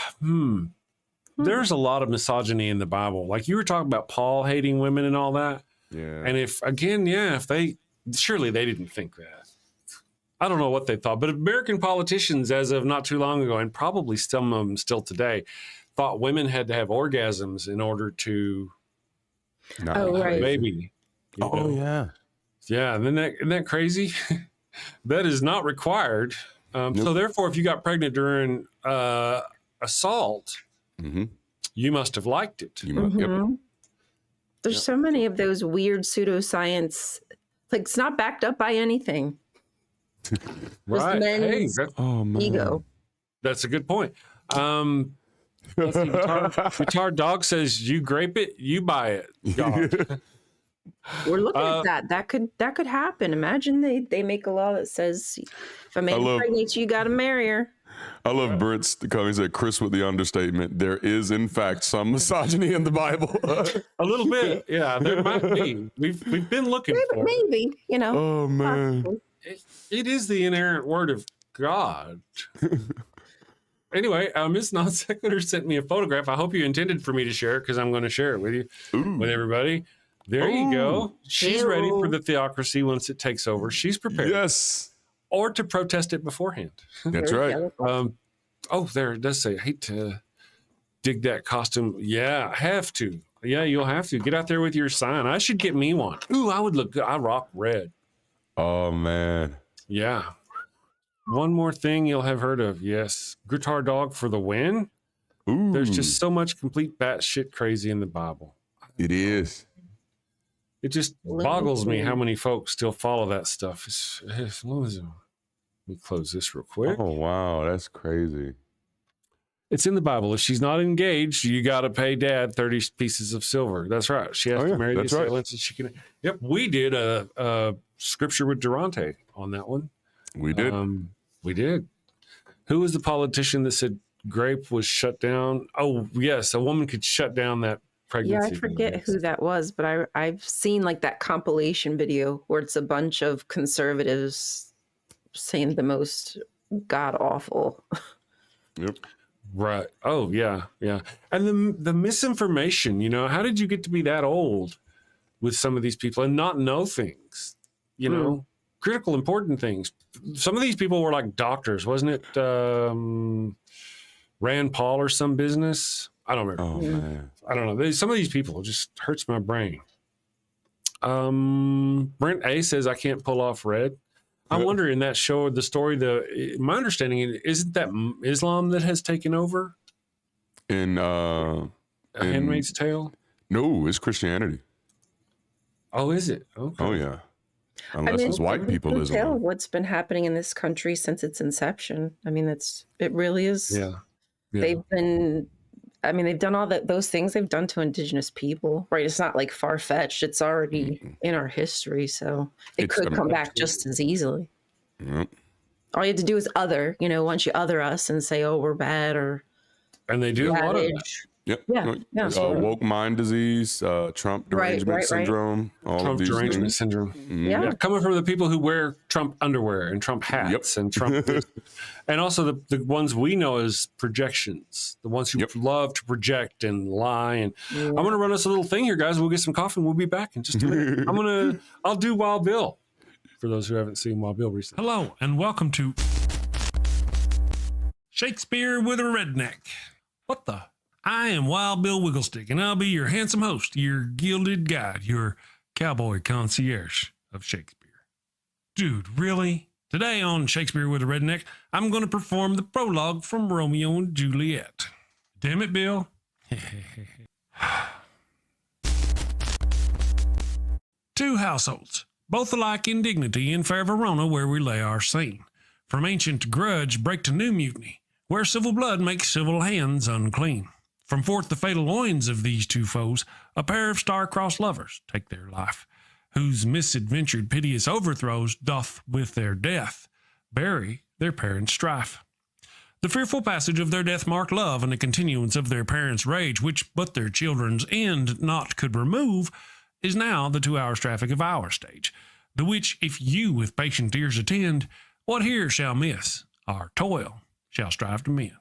There's a lot of misogyny in the Bible. Like you were talking about Paul hating women and all that. Yeah. And if surely they didn't think that. I don't know what they thought, but American politicians, as of not too long ago, and probably some of them still today, thought women had to have orgasms in order to Not Oh, have a right. baby. you Oh, know? yeah. Yeah, and isn't that crazy? That is not required. So therefore, if you got pregnant during assault, Mm-hmm. you must have liked it. You might, yep. Mhm. There's so many of those weird pseudoscience, like it's not backed up by anything. Right. Hey, men's Oh, man. ego. that's a good point. Let's see, Guitar Dog says, "You grape it, you buy it." God. We're looking at that. That could happen. Imagine they make a law that says if a man impregnates you, you got to marry her. I love Brent's comment. He said, Chris with the understatement. There is, in fact, some misogyny in the Bible. A little bit, yeah. There might be. We've been looking for it. Maybe, you know. Oh, man. It is the inerrant word of God. Anyway, Miss Non Sequitur sent me a photograph. I hope you intended for me to share it because I'm going to share it with you, with everybody. There you go. She's ready for the theocracy once it takes over. She's prepared. Yes. Or to protest it beforehand. That's right. There it does say, I hate to dig that costume. Yeah, I have to. Yeah, you'll have to. Get out there with your sign. I should get me one. Ooh, I would look good. I rock red. Oh, man. Yeah. One more thing you'll have heard of. Yes. Guitar Dog for the win. Ooh. There's just so much complete batshit crazy in the Bible. It is. It just boggles me how many folks still follow that stuff. Let me close this real quick. Oh, wow. That's crazy. It's in the Bible. If she's not engaged, you got to pay dad 30 pieces of silver. That's right. She has to marry the assailants. And she can. Yep. We did a scripture with Darante on that one. We did. We did. Who was the politician that said grape was shut down? Oh, yes. A woman could shut down that pregnancy. Yeah, I forget who that was, but I've seen like that compilation video where it's a bunch of conservatives saying the most god awful. Yep. Right. Oh, yeah. Yeah. And the misinformation, how did you get to be that old with some of these people and not know things, critical, important things? Some of these people were like doctors, wasn't it? Rand Paul or some business? I don't remember. Oh, man. I don't know. Some of these people just hurts my brain. Brent A says, I can't pull off red. I wonder in that show, the story, my understanding, isn't that Islam that has taken over? In Handmaid's Tale? No, it's Christianity. Oh, is it? Okay. Oh, yeah. Unless it's white people Islam. Islam. What's been happening in this country since its inception. I mean, it really is. Yeah. They've done all those things they've done to indigenous people, right? It's not like far-fetched. It's already in our history, so it could come back just as easily. Yep. All you have to do is other, once you other us and say, oh, we're bad and they do a lot of that. Yep. Yeah. Woke mind disease, Trump derangement syndrome, all Trump of these derangement things. syndrome. Yeah. Coming from the people who wear Trump underwear and Trump hats and Trump, and also the ones we know as projections, the ones who love to project and lie. And I'm going to run us a little thing here, guys. We'll get some coffee and we'll be back in just a minute. I'll do Wild Bill for those who haven't seen Wild Bill recently. Hello and welcome to Shakespeare with a Redneck. What the? I am Wild Bill Wigglestick, and I'll be your handsome host, your gilded guide, your cowboy concierge of Shakespeare. Dude, really? Today on Shakespeare with a Redneck, I'm going to perform the prologue from Romeo and Juliet. Damn it, Bill. Two households, both alike in dignity in fair Verona, where we lay our scene. From ancient grudge break to new mutiny, where civil blood makes civil hands unclean. From forth the fatal loins of these two foes, a pair of star-crossed lovers take their life, whose misadventured piteous overthrows doth with their death bury their parents' strife. The fearful passage of their death-marked love and the continuance of their parents' rage, which but their children's end not could remove, is now the 2 hours traffic of our stage, the which if you with patient ears attend, what here shall miss, our toil shall strive to mend.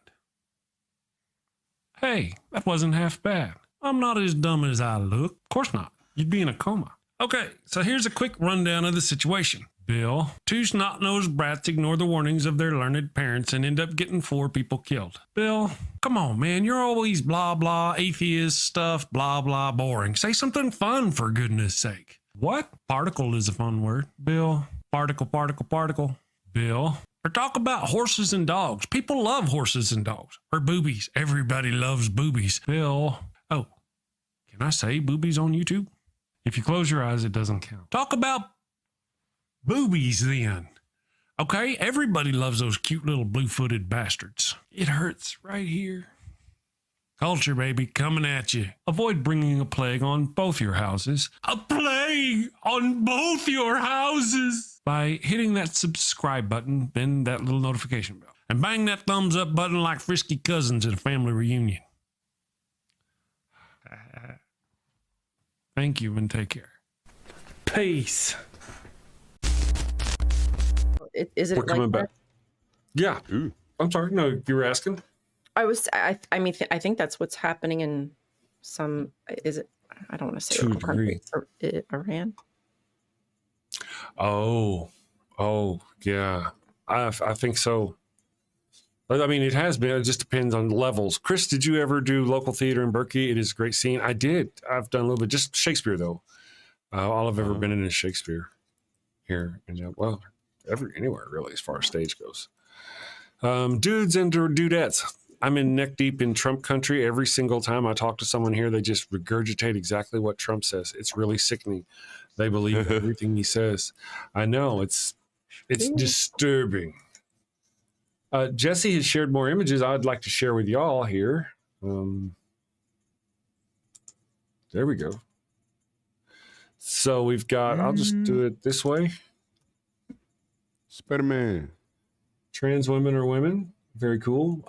Hey, that wasn't half bad. I'm not as dumb as I look. Of course not. You'd be in a coma. Okay, so here's a quick rundown of the situation. Bill, 2 snot-nosed brats ignore the warnings of their learned parents and end up getting 4 people killed. Bill, come on, man, you're always blah, blah, atheist stuff, blah, blah, boring. Say something fun, for goodness sake. What? Particle is a fun word. Bill, particle, particle, particle. Bill, or talk about horses and dogs. People love horses and dogs. Or boobies. Everybody loves boobies. Bill, oh, can I say boobies on YouTube? If you close your eyes, it doesn't count. Talk about boobies then. Okay, everybody loves those cute little blue-footed bastards. It hurts right here. Culture, baby, coming at you. Avoid bringing a plague on both your houses. A plague on both your houses! By hitting that subscribe button, then that little notification bell. And bang that thumbs up button like frisky cousins at a family reunion. Thank you and take care. Peace. Is it We're coming like back. Yeah. Ooh. I'm sorry. No, you were asking? I mean, I think that's what's happening in some, is it, I don't want to say To a the whole country, Iran. Oh, yeah. I think so. I mean, it has been. It just depends on levels. Chris, did you ever do local theater in Berkeley? It is a great scene. I did. I've done a little bit, just Shakespeare though. All I've ever been in is Shakespeare here, and well, anywhere really as far as stage goes. Dudes and dudettes. I'm in neck deep in Trump country. Every single time I talk to someone here, they just regurgitate exactly what Trump says. It's really sickening. They believe everything he says. I know, it's disturbing. Jesse has shared more images I'd like to share with y'all here. There we go. So we've got, I'll just do it this way. Spider-Man. Trans women are women. Very cool.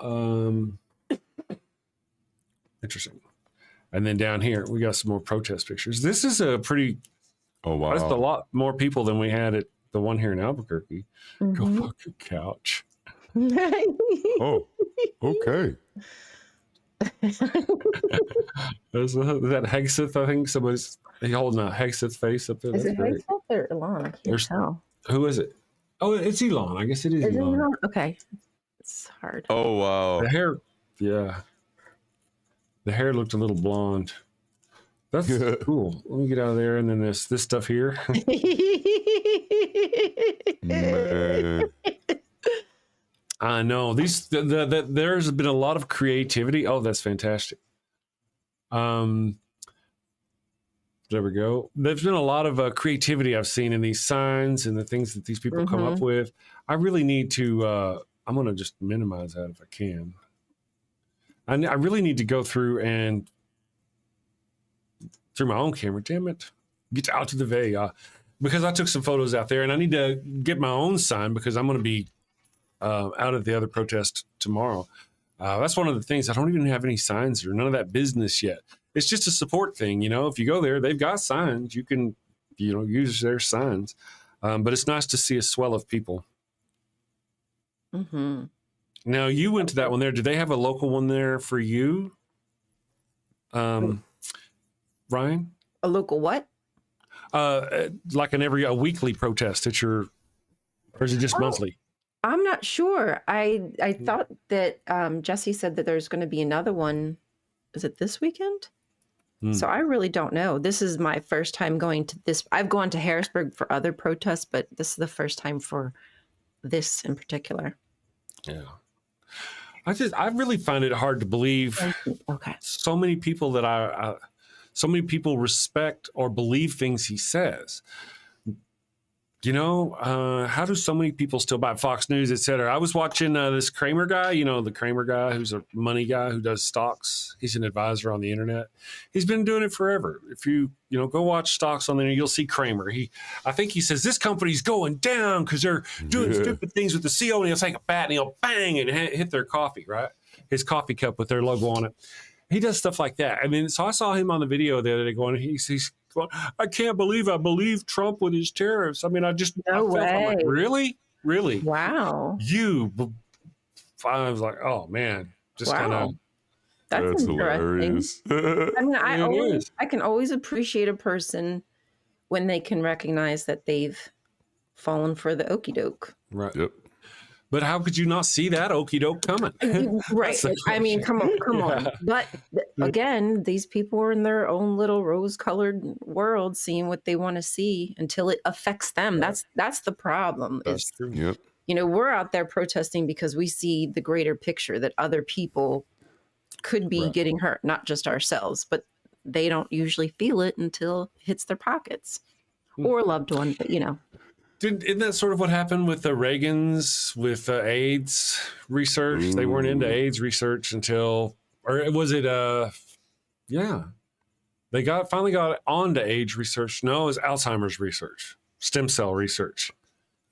Interesting. And then down here, we got some more protest pictures. This is a pretty, oh, wow. That's a lot more people than we had at the one here in Albuquerque. Go fuck your couch. Oh, okay. Is that Hegseth? I think somebody's holding a Hegseth face up there. Is it Hegseth or Elon? I can't tell. Who is it? Oh, it's Elon. I guess it is Elon. Elon? Okay. It's hard. Oh, wow. The hair, yeah. The hair looked a little blonde. That's cool. Let me get out of there. And then this stuff here. Man. I know there's been a lot of creativity. Oh, that's fantastic. There we go. There's been a lot of creativity I've seen in these signs and the things that these people come up with. I really need to, I'm going to just minimize that if I can. I really need to go through and through my own camera, damn it, get out to the bay, because I took some photos out there and I need to get my own sign because I'm going to be out at the other protest tomorrow. That's one of the things. I don't even have any signs or none of that business yet. It's just a support thing. You know, if you go there, they've got signs. You can, use their signs. But it's nice to see a swell of people. Mm-hmm. Now, you went to that one there. Do they have a local one there for you? Ryan? A local what? Like a weekly protest at your, or is it just monthly? I'm not sure. I thought that Jesse said that there's going to be another one. Is it this weekend? So I really don't know. This is my first time going to this. I've gone to Harrisburg for other protests, but this is the first time for this in particular. Yeah. I really find it hard to believe. Okay. So many people that so many people respect or believe things he says. How do so many people still buy Fox News, et cetera? I was watching this Kramer guy, the Kramer guy who's a money guy who does stocks. He's an advisor on the internet. He's been doing it forever. If you go watch stocks on there, you'll see Kramer. I think he says this company's going down because they're doing stupid things with the CEO, and he'll take a bat and he'll bang and hit their coffee, right? His coffee cup with their logo on it. He does stuff like that. I mean, so I saw him on the video the other day going, he's going, I can't believe I believe Trump with his tariffs. I mean, I'm like, really? Wow. I was like, oh man, just wow. kind of. That's hilarious. I mean, I can always appreciate a person when they can recognize that they've fallen for the okie doke. Right. Yep. But how could you not see that okie doke coming? Right. I mean, come on. But again, these people are in their own little rose-colored world, seeing what they want to see until it affects them. That's the problem. That's true. Yep. You know, we're out there protesting because we see the greater picture that other people could be getting hurt, not just ourselves, but they don't usually feel it until it hits their pockets or a loved one, but you know. Isn't that sort of what happened with the Reagans with AIDS research? Ooh. They weren't into AIDS research until, or was it, they finally got onto AIDS research. No, it was Alzheimer's research, stem cell research.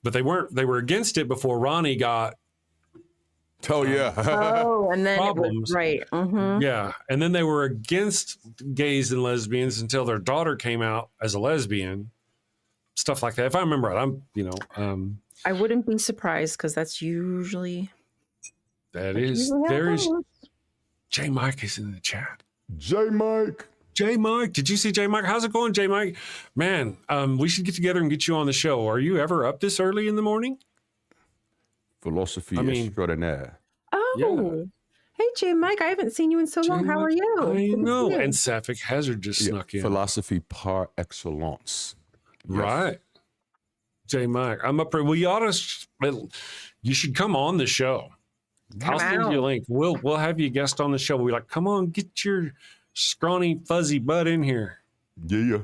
But they were against it before Ronnie got. Oh, yeah. And then problems. It was, right. Mm-hmm. Yeah. And then they were against gays and lesbians until their daughter came out as a lesbian. Stuff like that. If I remember right, I wouldn't be surprised because that's usually. There is. J Mike is in the chat. J Mike. Did you see J Mike? How's it going, J Mike? Man, we should get together and get you on the show. Are you ever up this early in the morning? Philosophy extraordinaire. Oh. Yeah. Hey, J Mike, I haven't seen you in so long. How are you? I know. And Sapphic Hazard just snuck in. Philosophy par excellence. Right. J Mike, I'm up for. You should come on the show. I'll send you a link. We'll have you guest on the show. We'll be like, come on, get your scrawny fuzzy butt in here. Yeah.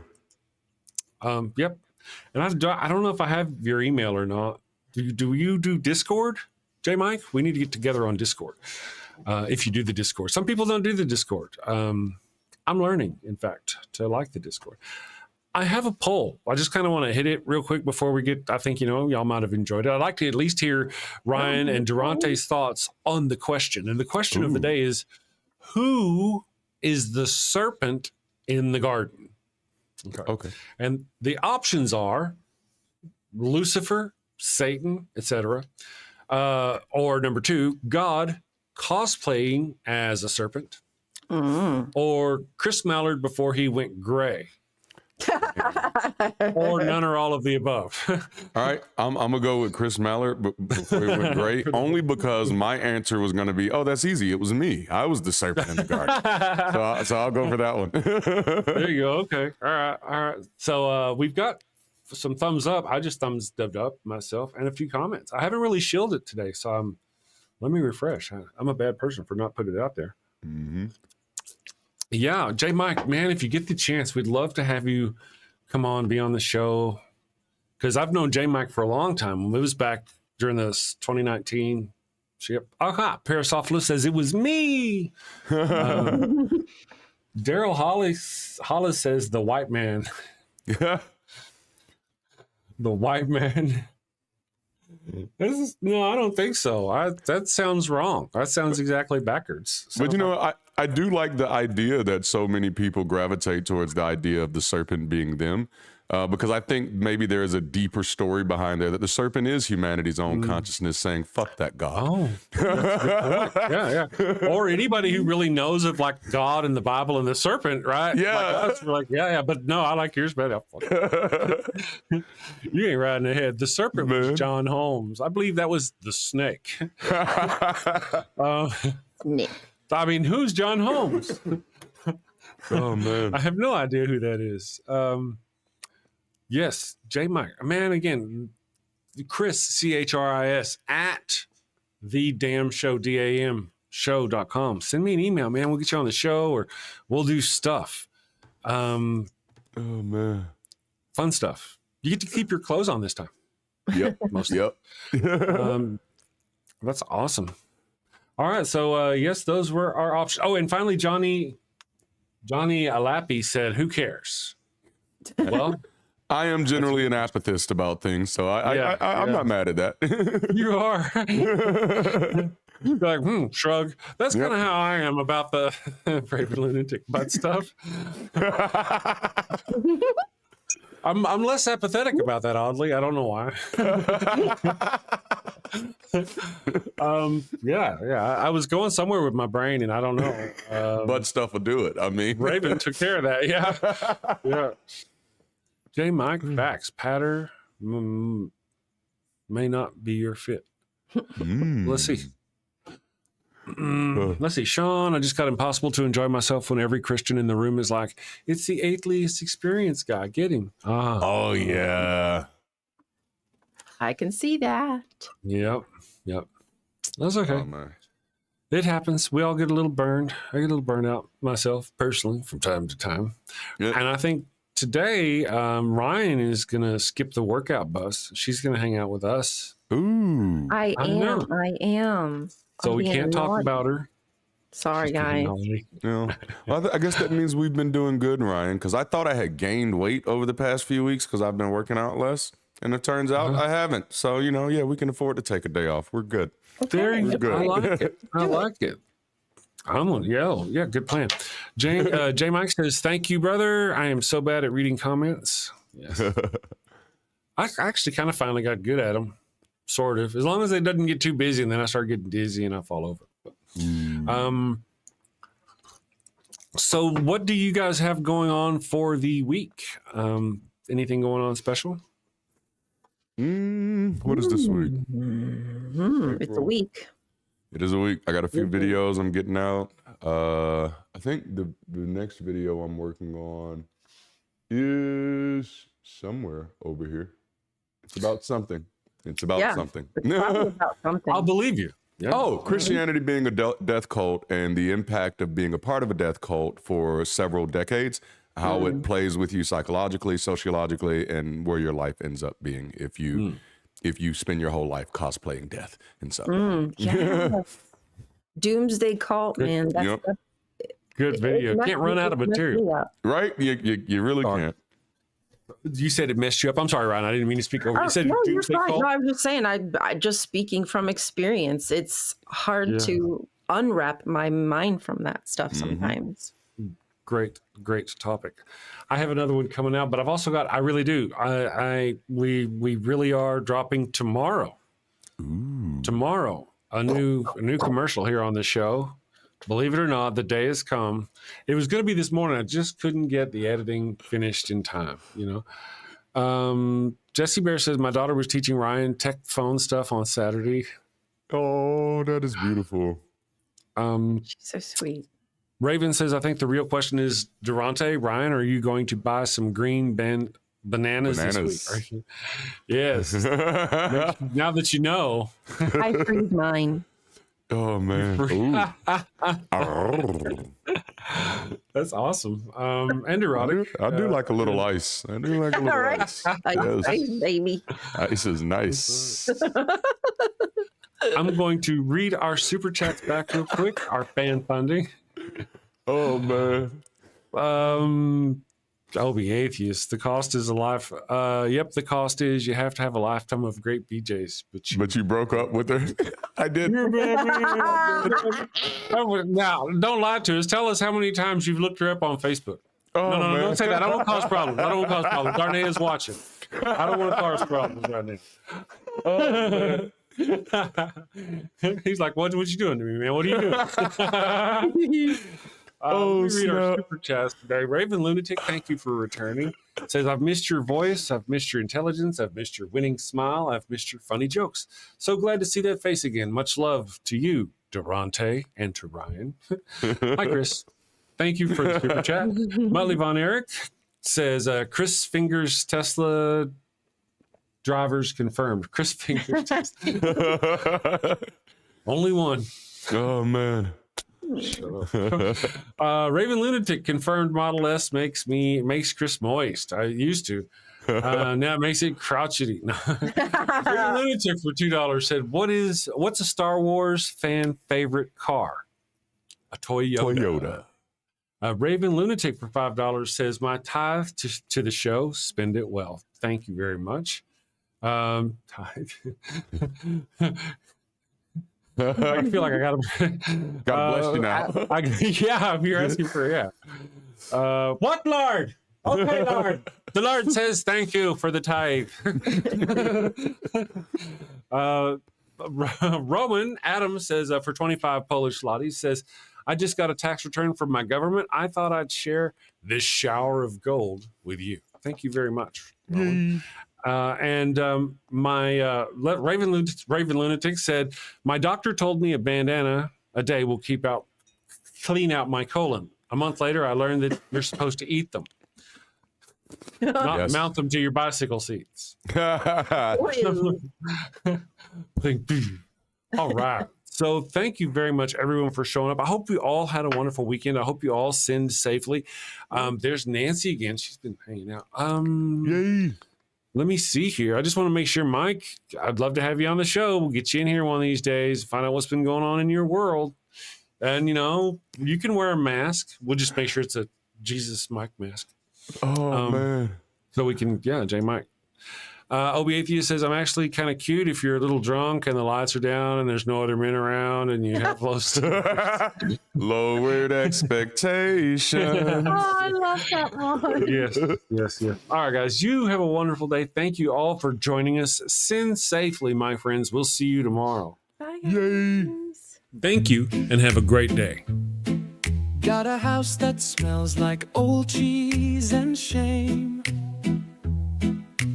Yep. And I don't know if I have your email or not. Do you do Discord, J Mike? We need to get together on Discord. If you do the Discord, some people don't do the Discord. I'm learning, in fact, to like the Discord. I have a poll. I just kind of want to hit it real quick before we get, I think, y'all might have enjoyed it. I'd like to at least hear Rion and Darante's thoughts on the question. And the question of the day is, who is the serpent in the garden? Okay. And the options are Lucifer, Satan, etc. Or number 2, God cosplaying as a serpent. Or Chris Mallard before he went gray. Or none or all of the above. All right, I'm gonna go with Chris Mallard before he went gray, only because my answer was gonna be, oh, that's easy. It was me. I was the serpent in the garden. So I'll go for that one. There you go. Okay. All right. So we've got some thumbs up. I just thumbs up myself and a few comments. I haven't really shielded today, so let me refresh. I'm a bad person for not putting it out there. Mm-hmm. Yeah, J Mike, man, if you get the chance, we'd love to have you come on, be on the show. Because I've known J Mike for a long time. It was back during this 2019 ship. Parasophilus says it was me. Daryl Hollis says the white man. Yeah. The white man. No, I don't think so. That sounds wrong. That sounds exactly backwards. But I do like the idea that so many people gravitate towards the idea of the serpent being them, because I think maybe there is a deeper story behind there, that the serpent is humanity's own consciousness saying, fuck that God. Oh, yeah. Or anybody who really knows of like God and the Bible and the serpent, right? Yeah. Like us, we're like, yeah. But no, I like yours better. You ain't riding ahead. The serpent was John Holmes. I believe that was the snake. Snake. I mean, who's John Holmes? Oh, man. I have no idea who that is. Yes, J Mike. Man, again, Chris, CHRIS, at the damn show, DAM show.com. Send me an email, man. We'll get you on the show or we'll do stuff. Oh, man. Fun stuff. You get to keep your clothes on this time. Yep. Mostly. Yep. That's awesome. All right, so yes, those were our options. Oh, and finally, Johnny Alapi said, "Who cares?" Well, I am generally an apathist about things, so I'm not mad at that. You are. You'd be like, shrug. That's kind of how I am about the Raven Lunatic butt stuff. I'm less apathetic about that, oddly. I don't know why. I was going somewhere with my brain, and I don't know. Butt stuff will do it. I mean, Raven took care of that. Yeah. J. Mike, facts. Patter may not be your fit. Let's see. Let's see. Sean, I just got impossible to enjoy myself when every Christian in the room is like, it's the atheist experience guy. Get him. Oh, yeah. I can see that. Yep. That's okay. Oh, man. It happens. We all get a little burned. I get a little burned out myself personally from time to time. Yeah. And I think today, Ryan is going to skip the workout bus. She's going to hang out with us. Ooh. I know. am. So I'm we being can't talk naughty. about her. Sorry, She's being guys. naughty. Yeah. Well, I guess that means we've been doing good, Ryan, because I thought I had gained weight over the past few weeks because I've been working out less. And it turns out I haven't. So, yeah, we can afford to take a day off. We're good. Very We're good. good. I like it. I like it. I'm gonna yell. Yeah, good plan. J Mike says, "Thank you, brother. I am so bad at reading comments." Yes. I actually kind of finally got good at them, sort of. As long as it doesn't get too busy, and then I start getting dizzy and I fall over. So, what do you guys have going on for the week? Anything going on special? What is this week? It's a week. It is a week. I got a few videos I'm getting out. I think the next video I'm working on is somewhere over here. It's about something. It's about something. Probably about something. I'll believe you. Yeah. Oh, Christianity being a death cult and the impact of being a part of a death cult for several decades, how it plays with you psychologically, sociologically, and where your life ends up being if you spend your whole life cosplaying death and stuff. Yeah. Doomsday cult, man. That's Good video. Can't run out of material. Right? You really can't. You said it messed you up. I'm sorry, Ryan. I didn't mean to speak over you. You said no, you're Doomsday fine. cult? No, I was just saying, I just speaking from experience, it's hard to unwrap my mind from that stuff sometimes. Great topic. I have another one coming out, but I've also got, we really are dropping tomorrow. Tomorrow, a new commercial here on the show. Believe it or not, the day has come. It was going to be this morning. I just couldn't get the editing finished in time, Jesse Bear says, my daughter was teaching Ryan tech phone stuff on Saturday. Oh, that is beautiful. She's so sweet. Raven says, I think the real question is, Darante, Ryan, are you going to buy some green bananas this week? Yes. Now that you know. I freeze mine. Oh, man. That's awesome. And erotic. I do like a little ice. I do like a little ice. Ice, baby. Ice is nice. I'm going to read our super chats back real quick, our fan funding. Oh, man. The atheist. The cost is a life. Yep, the cost is you have to have a lifetime of great BJs. But you broke up with her? I did. Now, don't lie to us. Tell us how many times you've looked her up on Facebook. Oh, no, man. don't say that. I don't want to cause problems. Darnay is watching. I don't want to cause problems right now. Oh, man. He's like, what you doing to me, man? What are you doing? We read our super chats today. Raven Lunatic, thank you for returning. It says, I've missed your voice. I've missed your intelligence. I've missed your winning smile. I've missed your funny jokes. So glad to see that face again. Much love to you, Darante, and to Ryan. Hi, Chris. Thank you for the super chat. Muttley Von Erich says, Chris Fingers Tesla drivers confirmed. Chris Fingers Tesla. Only one. Oh, man. Raven Lunatic confirmed Model S makes Chris moist. I used to. Now it makes it crotchety. Raven Lunatic for $2 said, what's a Star Wars fan favorite car? A Toyota. Raven Lunatic for $5 says, my tithe to the show, spend it well. Thank you very much. Tithe. I feel like I got to. God bless you now. If you're asking for what, Lord? Okay, Lord. The Lord says thank you for the tithe. Roman Adams says for 25 Polish zlotys says, I just got a tax return from my government. I thought I'd share this shower of gold with you. Thank you very much. And my Raven Lunatic said, my doctor told me a bandana a day will clean out my colon. A month later, I learned that you're supposed to eat them, not mount them to your bicycle seats. All right. So thank you very much, everyone, for showing up. I hope we all had a wonderful weekend. I hope you all sinned safely. There's Nancy again. She's been hanging out. Yay. Let me see here. I just want to make sure, Mike, I'd love to have you on the show. We'll get you in here one of these days, find out what's been going on in your world. And, you know, you can wear a mask. We'll just make sure it's a Jesus Mike mask. Oh, man. So we can, J Mike. Obi Atheist says, I'm actually kind of cute if you're a little drunk and the lights are down and there's no other men around and you have low lowered expectations. Oh, I love that one. Yes. All right, guys, you have a wonderful day. Thank you all for joining us. Sin safely, my friends. We'll see you tomorrow. Bye, guys. Yay. Thank you and have a great day. Got a house that smells like old cheese and shame.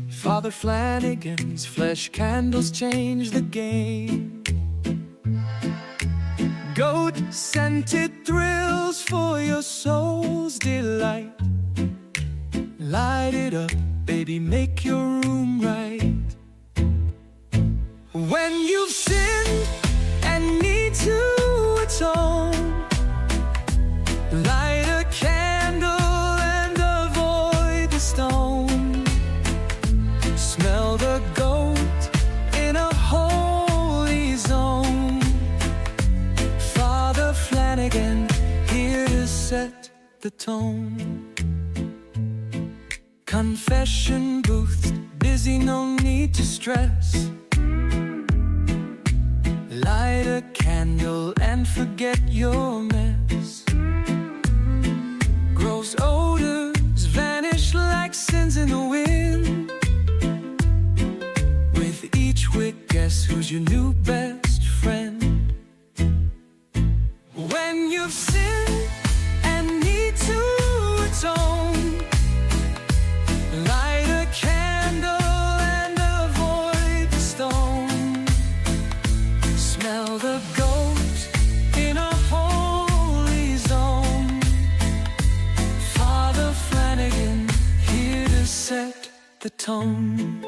Father Flanagan's flesh candles change the game. Goat-scented thrills for your soul's delight. Light it up, baby, make your room right. When you've sinned and need to atone, light a candle and avoid the stone. Smell the goat in a holy zone. Father Flanagan here to set the tone. Confession booth busy, no need to stress. Light a candle and forget your mess. Gross odors vanish like sins in the wind. With each wick, guess who's your new best friend? When you've sinned and need to atone, light a candle and avoid the stone. Smell the goat in a holy zone. Father Flanagan here to set the tone.